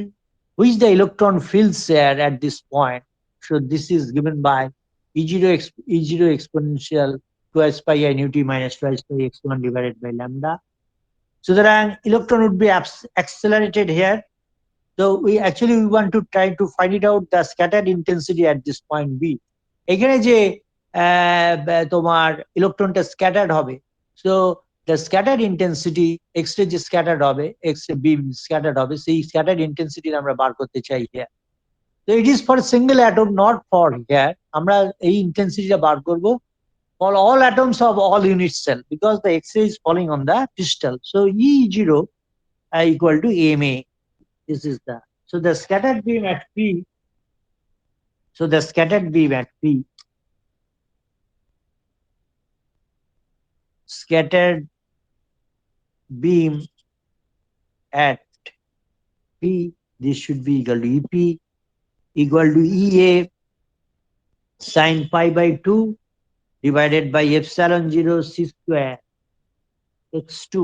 which the electron feels there at this point, so this is given by E0 exponential twice pi I nu t minus twice pi x1 divided by lambda. So the electron would be accelerated here. So we want to try to find it out the scattered intensity at this point B. এখানে যে তোমার ইলেকট্রনটা scattered হবে, so the scattered intensity x-ray যে scattered হবে, x-ray beam scattered হবে, সেই scattered intensity আমরা বার করতে চাই here. So it is for single atom, not for here. আমরা এই ইন্টেন্সিটিটা বার করব for all atoms of all unit cell, because the x-ray is falling on the crystal. So E0 equal to ma. This is the, so the scattered beam at P, so the scattered beam at P, scattered beam at P, this should be equal to EP equal to EA sin pi by 2 divided by epsilon 0 c square x2.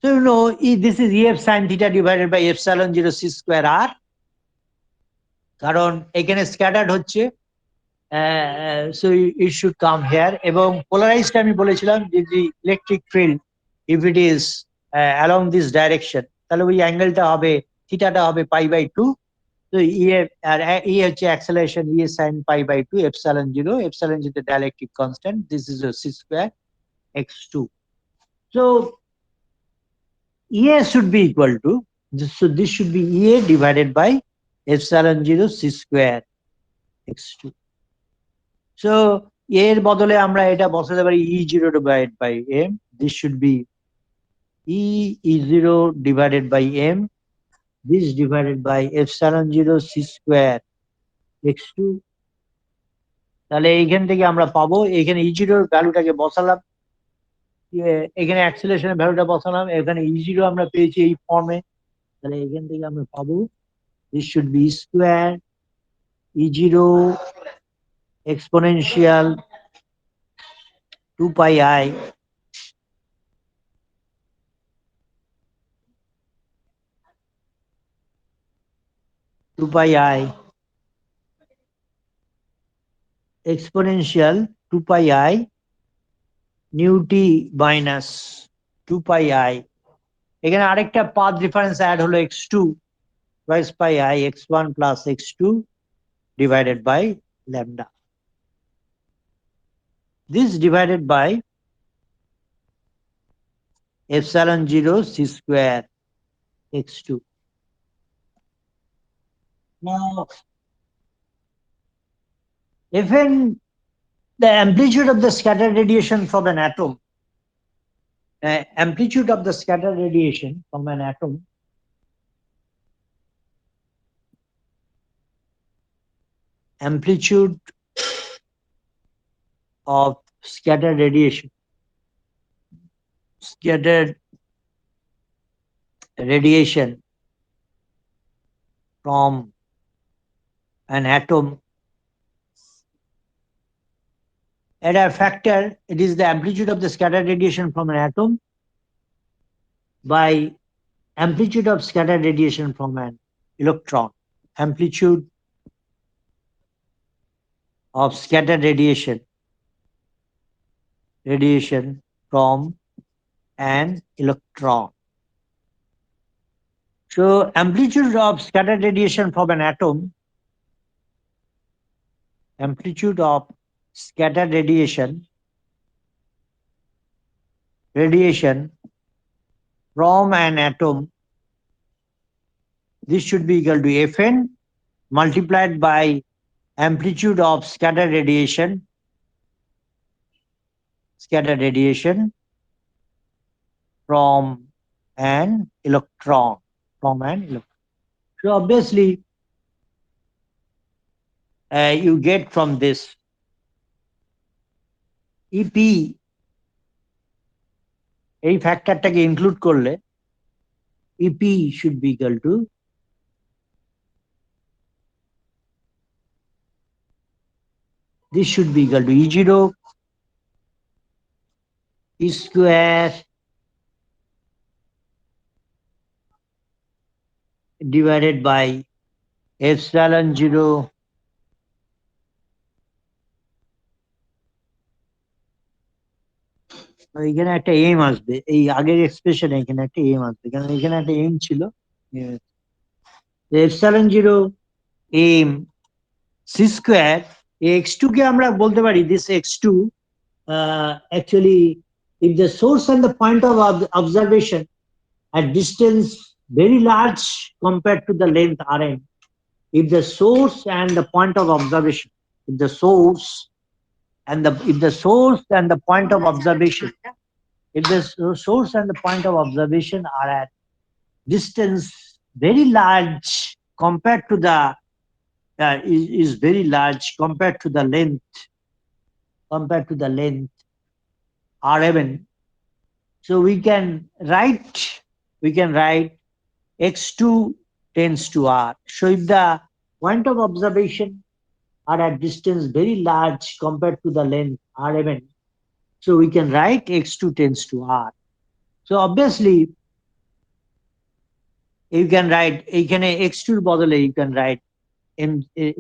So you know, this is EF sin theta divided by epsilon 0 c square r, কারণ এখানে scattered হচ্ছে, so it should come here. এবং polarized আমি বলেছিলাম যে electric field if it is along this direction, তাহলে ওই অ্যাঙ্গেলটা হবে, থিটাটা হবে pi by 2. So E হচ্ছে acceleration, E sin pi by 2 epsilon 0 the dielectric constant, this is a c square x2. So EA should be equal to this, so this should be EA divided by epsilon 0 c square x2. So এর বদলে আমরা এটা বসাতে পারি E0 divided by m, this should be E0 divided by m, this divided by epsilon 0 c square x2. তাহলে এইখান থেকে আমরা পাবো, এখানে E0 এর ভ্যালুটাকে বসালাম, এখানে অ্যাক্সিলারেশনের ভ্যালুটা বসালাম, এখানে E0 আমরা পেয়েছি এই ফর্মে, তাহলে এখান থেকে আমরা পাবো this should be square E0 exponential 2 pi I exponential 2 pi I nu t minus 2 pi I. এখানে আরেকটা path difference add হলো x2 twice pi I x1 plus x2 divided by lambda. This divided by epsilon 0 c square x2. Now, even the amplitude of the scattered radiation from an atom, amplitude of the scattered radiation from an atom amplitude of scattered radiation from an atom at a factor, it is the amplitude of the scattered radiation from an atom by amplitude of scattered radiation from an electron. Amplitude of scattered radiation from an electron. So amplitude of scattered radiation from an atom, amplitude of scattered radiation from an atom, this should be equal to Fn multiplied by amplitude of scattered radiation from an electron. So obviously you get from this EP এই ফ্যাক্টরটাকে include করলে EP should be equal to this should be equal to E0 E square divided by epsilon 0 এখানে একটা M আসবে, এই আগের এক্সপ্রেশনে এখানে একটা এম আসবে, কারণ এখানে একটা এম ছিল। epsilon 0 M C square x2 কে আমরা বলতে পারি this x2 actually if the source and the point of observation at distance very large compared to the length Rn, if the source and the point of observation, if the source and the point of observation, if the source and the point of observation are at distance very large compared to the is very large compared to the length R11, so we can write x2 tends to R. So if the point of observation are at distance very large compared to the length R11, so we can write x2 tends to R. So obviously you can write এখানে x2 এর বদলে you can write m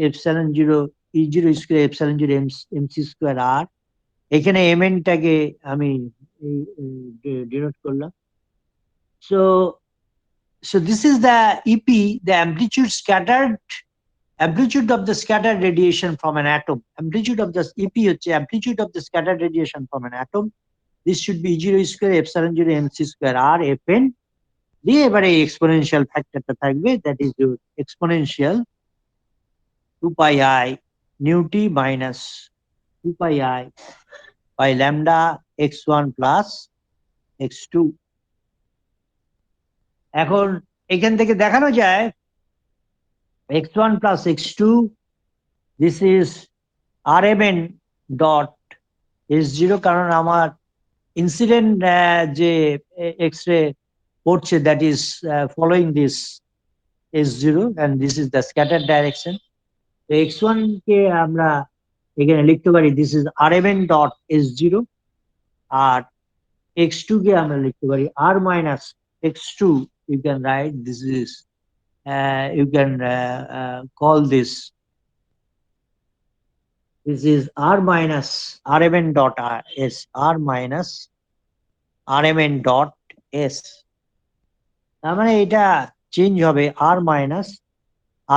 epsilon 0 e0 square epsilon 0 mc square r, এখানে mn টাকে আমি denote করলাম। So this is the EP, the amplitude of the scattered radiation from an atom. Amplitude of the EP হচ্ছে amplitude of the scattered radiation from an atom. This should be E0 square epsilon 0 mc square r fn দিয়ে এবারে exponential ফ্যাক্টরটা থাকবে, that is your exponential 2 pi I nu t minus 2 pi I by lambda x1 plus x2. এখন এখান থেকে দেখানো যায় x1 plus x2, this is Rmn dot S0, কারণ আমার ইনসিডেন্ট যে এক্স-রে পড়ছে that is following this S0 and this is the scattered direction. তো x1 কে আমরা এখানে লিখতে পারি this is Rmn dot S0, R x2 কে আমরা লিখতে পারি R minus x2, you can write this is you can call this is R minus Rmn dot S, R minus Rmn dot S, তার মানে এটা চেঞ্জ হবে R minus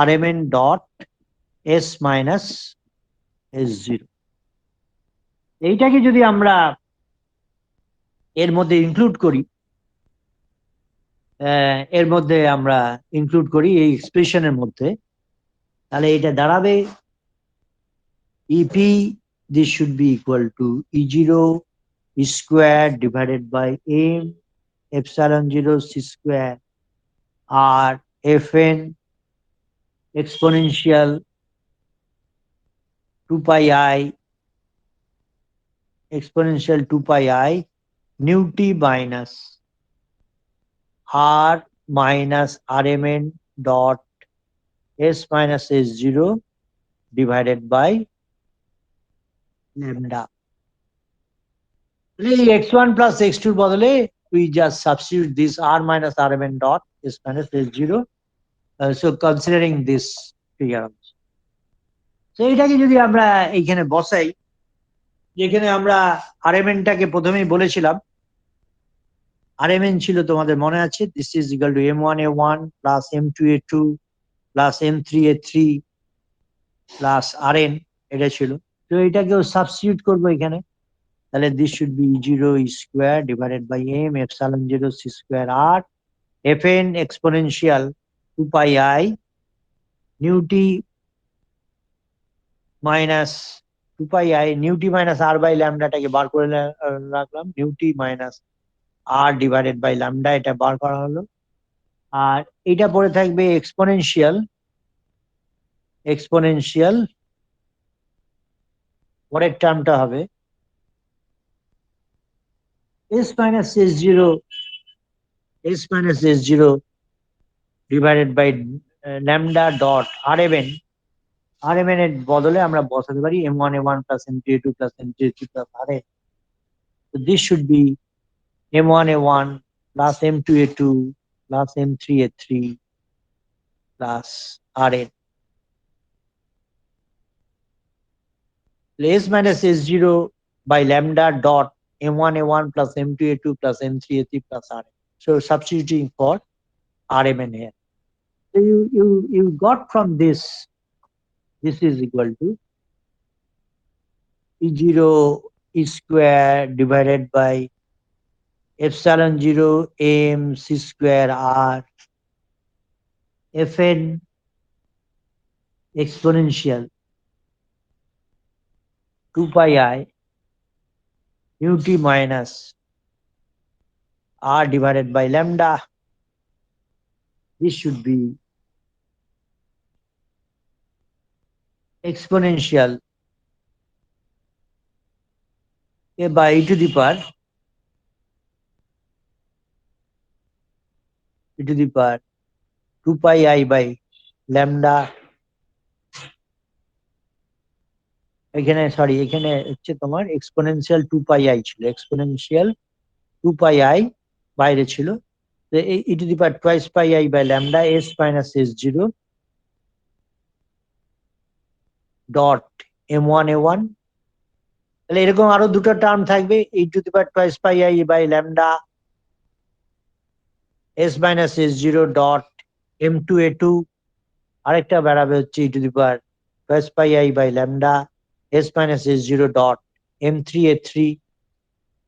Rmn dot S minus S0। এইটাকে যদি আমরা এর মধ্যে include করি এই এক্সপ্রেশনের মধ্যে, তাহলে এটা দাঁড়াবে EP, this should be equal to E0 square divided by m epsilon 0 c square r fn exponential 2 pi I exponential 2 pi I nu t minus r minus Rmn dot S minus S0 divided by lambda. x1 plus x2 বদলে we just substitute this r minus Rmn dot S minus S0, so considering this figure. So এটাকে যদি আমরা এইখানে বসাই, যেখানে আমরা Rmn টাকে প্রথমেই বলেছিলাম, Rmn ছিল তোমাদের মনে আছে this is equal to m1a1 plus m2a2 plus m3a3 plus Rn, এটা ছিল। তো এটাকেও সাবস্টিটিউট করবো এখানে, তাহলে this should be E0 square divided by m epsilon 0 c square r fn exponential 2 pi I nu t minus 2 pi I nu t minus r by lambda টাকে বার করে রাখলাম, nu t minus r divided by lambda, এটা বার করা হলো। আর এটা পড়ে থাকবে exponential পরের টার্মটা হবে S minus S0 divided by lambda dot Rmn RMN এর বদলে আমরা বসাতে পারি M1A1 plus M2A2 plus M3A3 plus RN. So this should be M1A1 plus M2A2 plus M3A3 plus RN. S minus S0 by lambda dot M1A1 plus M2A2 plus M3A3 plus RN. So substituting for RMN here. So you got from this is equal to E0 E square divided by epsilon 0 m c square r Fn exponential 2 pi I ut minus r divided by lambda. This should be exponential a by e to the power 2 pi I by lambda. এখানে হচ্ছে তোমার exponential 2 pi I ছিল, exponential 2 pi I বাইরে ছিল, তো e to the power twice pi I by lambda s minus s0 dot m1a1. তাহলে এরকম আরো দুটো টার্ম থাকবে, e to the power twice pi I by lambda s minus s0 dot m2a2, আরেকটা বেড়াবে হচ্ছে e to the power twice pi I by lambda s minus s0 dot m3a3,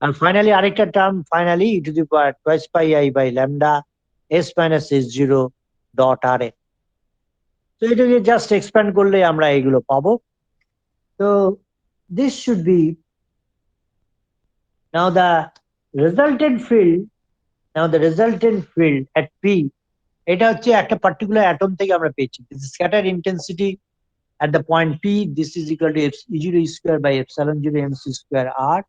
R finally আরেকটা term finally e to the power twice pi I by lambda s minus s0 dot rn. তো এটাকে just expand করলে আমরা এগুলো পাবো। তো this should be now the resultant field at p, এটা হচ্ছে একটা পার্টিকুলার অ্যাটম থেকে আমরা পেয়েছি। This is scatter intensity at the point p. This is equal to E0 E square by epsilon 0 mc square r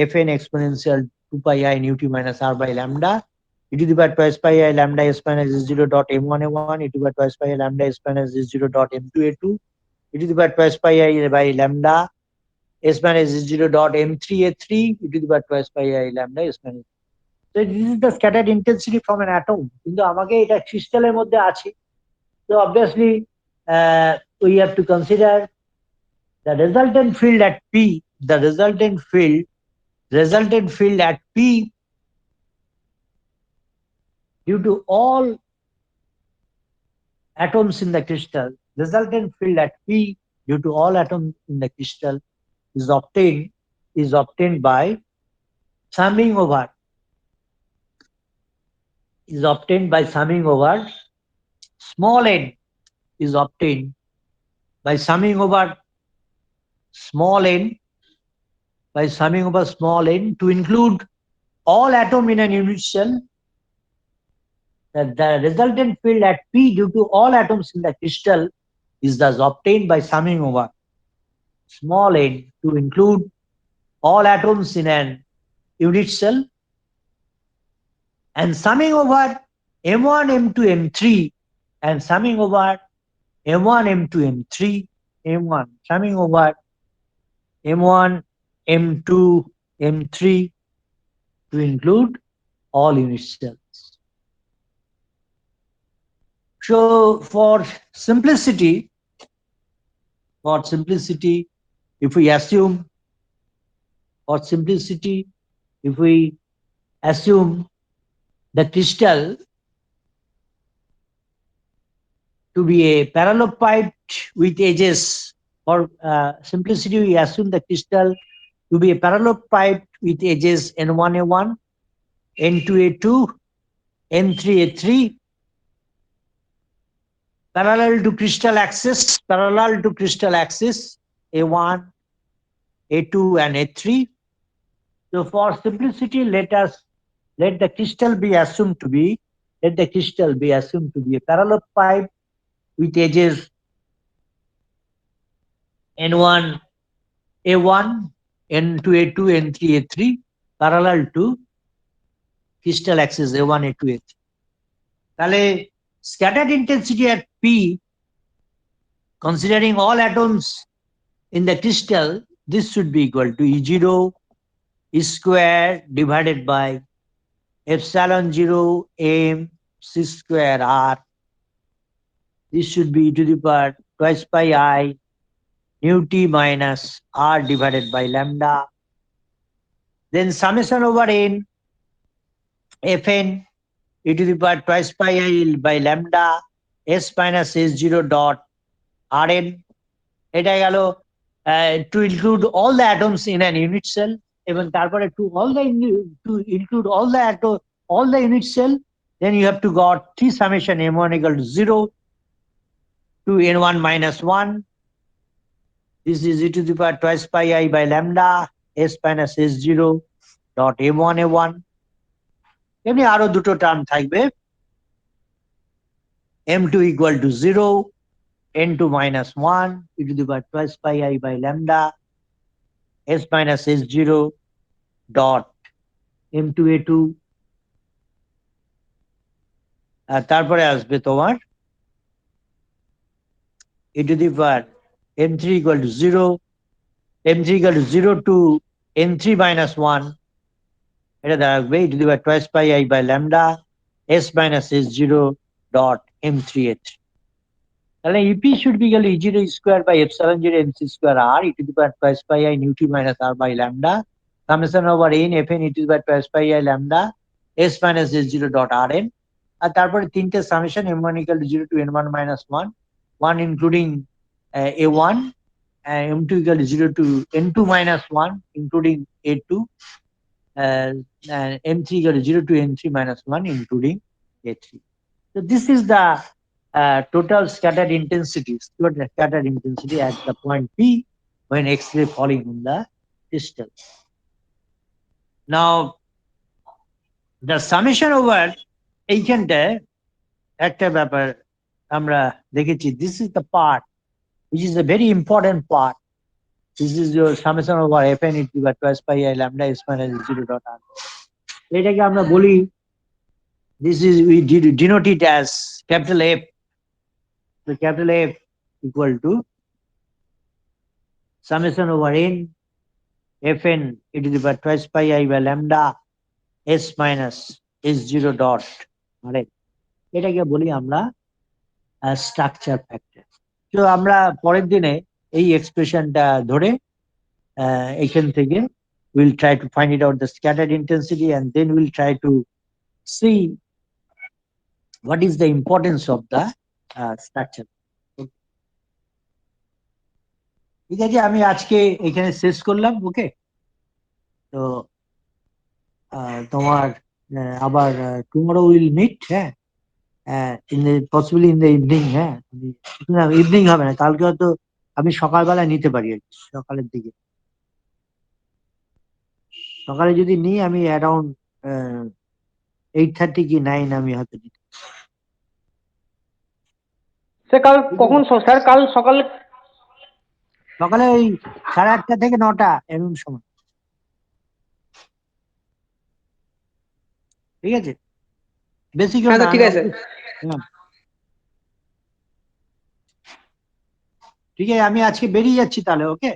Fn exponential 2 pi I nu t minus r by lambda e to the power twice pi I lambda s minus s0 dot m1a1 e to the power twice pi I lambda s minus s0 dot m2a2 e to the power twice pi I by lambda s minus s0 dot m3a3 e to the power twice pi I lambda s minus. So this is the scattered intensity from an atom. কিন্তু আমাকে এটা ক্রিস্টালের মধ্যে আছে, so obviously we have to consider the resultant field at p. The resultant field at p due to all atoms in the crystal, resultant field at p due to all atoms in the crystal is obtained by summing over small n, is obtained by summing over small n to include all atom in an unit cell. That the resultant field at p due to all atoms in the crystal is thus obtained by summing over small n to include all atoms in an unit cell, and summing over m1 m2 m3 and summing over m1 m2 m3 m1 summing over m1 m2 m3 to include all unit cells. So for simplicity, if we assume the crystal to be a parallelepiped with edges, for simplicity we assume the crystal to be a parallelepiped with edges n1a1, n2a2, n3a3, parallel to crystal axis a1, a2 and a3. So for simplicity, let the crystal be assumed to be a parallelepiped with edges n1 a1, n2 a2, n3 a3, parallel to crystal axis a1, a2, a3. তাহলে scattered intensity at p considering all atoms in the crystal, this should be equal to E0 square divided by epsilon 0 m c square r. This should be e to the power twice pi I nu t minus r divided by lambda. Then summation over n fn e to the power twice pi I by lambda s minus s0 dot rn. এটা গেল to include all the atoms in an unit cell এবং তারপরে to include all the unit cell, then you have to got t summation m1 equal to 0 to n1 minus 1. This is e to the power twice pi I by lambda s minus s0 dot m1 a1. এমনি আরো দুটো term থাকবে, m2 equal to 0 n2 minus 1 e to the power twice pi I by lambda s minus s0 dot m2 a2. আর তারপরে আসবে তোমার e to the power m3 equal to 0 m3 equal to 0 to n3 minus 1. এটা দাঁড়াবে e to the power twice pi I by lambda s minus s0 dot m3 a3. তাহলে EP should be equal to E0 square by epsilon 0 mc square r e to the power twice pi I nu t minus r by lambda summation over n fn e to the power twice pi I lambda s minus s0 dot rn. আর তারপরে তিনটে summation m1 equal to 0 to n1 minus 1, 1 including a1, m2 equal to 0 to n2 minus 1 including a2, and m3 equal to 0 to n3 minus 1 including a3. So this is the total scattered intensity at the point P when X-ray falling on the crystal. Now, the summation over এইখানটায় একটা ব্যাপার আমরা দেখেছি, this is the part which is a very important part. This is your summation over fn e to the power twice pi I lambda s minus 0 dot r. এটাকে আমরা বলি, this is we denote it as capital F. So capital F equal to summation over n fn e to the power twice pi I by lambda s minus s0 dot r. এটাকে বলি আমরা structure factor. তো আমরা পরের দিনে এই এক্সপ্রেশনটা ধরে এখান থেকে we'll try to find it out the scattered intensity, and then we'll try to see what is the importance of the structure. ঠিক আছে, আমি আজকে এখানে শেষ করলাম। ওকে, তো তোমার আবার টুমরো উইল মিট, হ্যাঁ, পসিবলি ইন দ্য ইভিনিং। হ্যাঁ, ইভিনিং হবে না, কালকে হয়তো আমি সকালবেলা নিতে পারি আর কি, সকালের দিকে। সকালে যদি নিই আমি অ্যারাউন্ড 8:30 কি 9 আমি হয়তো নিতে। কাল কখন স্যার? কাল সকালে ওই 8:30 থেকে 9টা এরকম সময়। ঠিক আছে, বেশি কেউ না। ঠিক আছে, ঠিক আছে, আমি আজকে বেরিয়ে যাচ্ছি তাহলে। ওকে।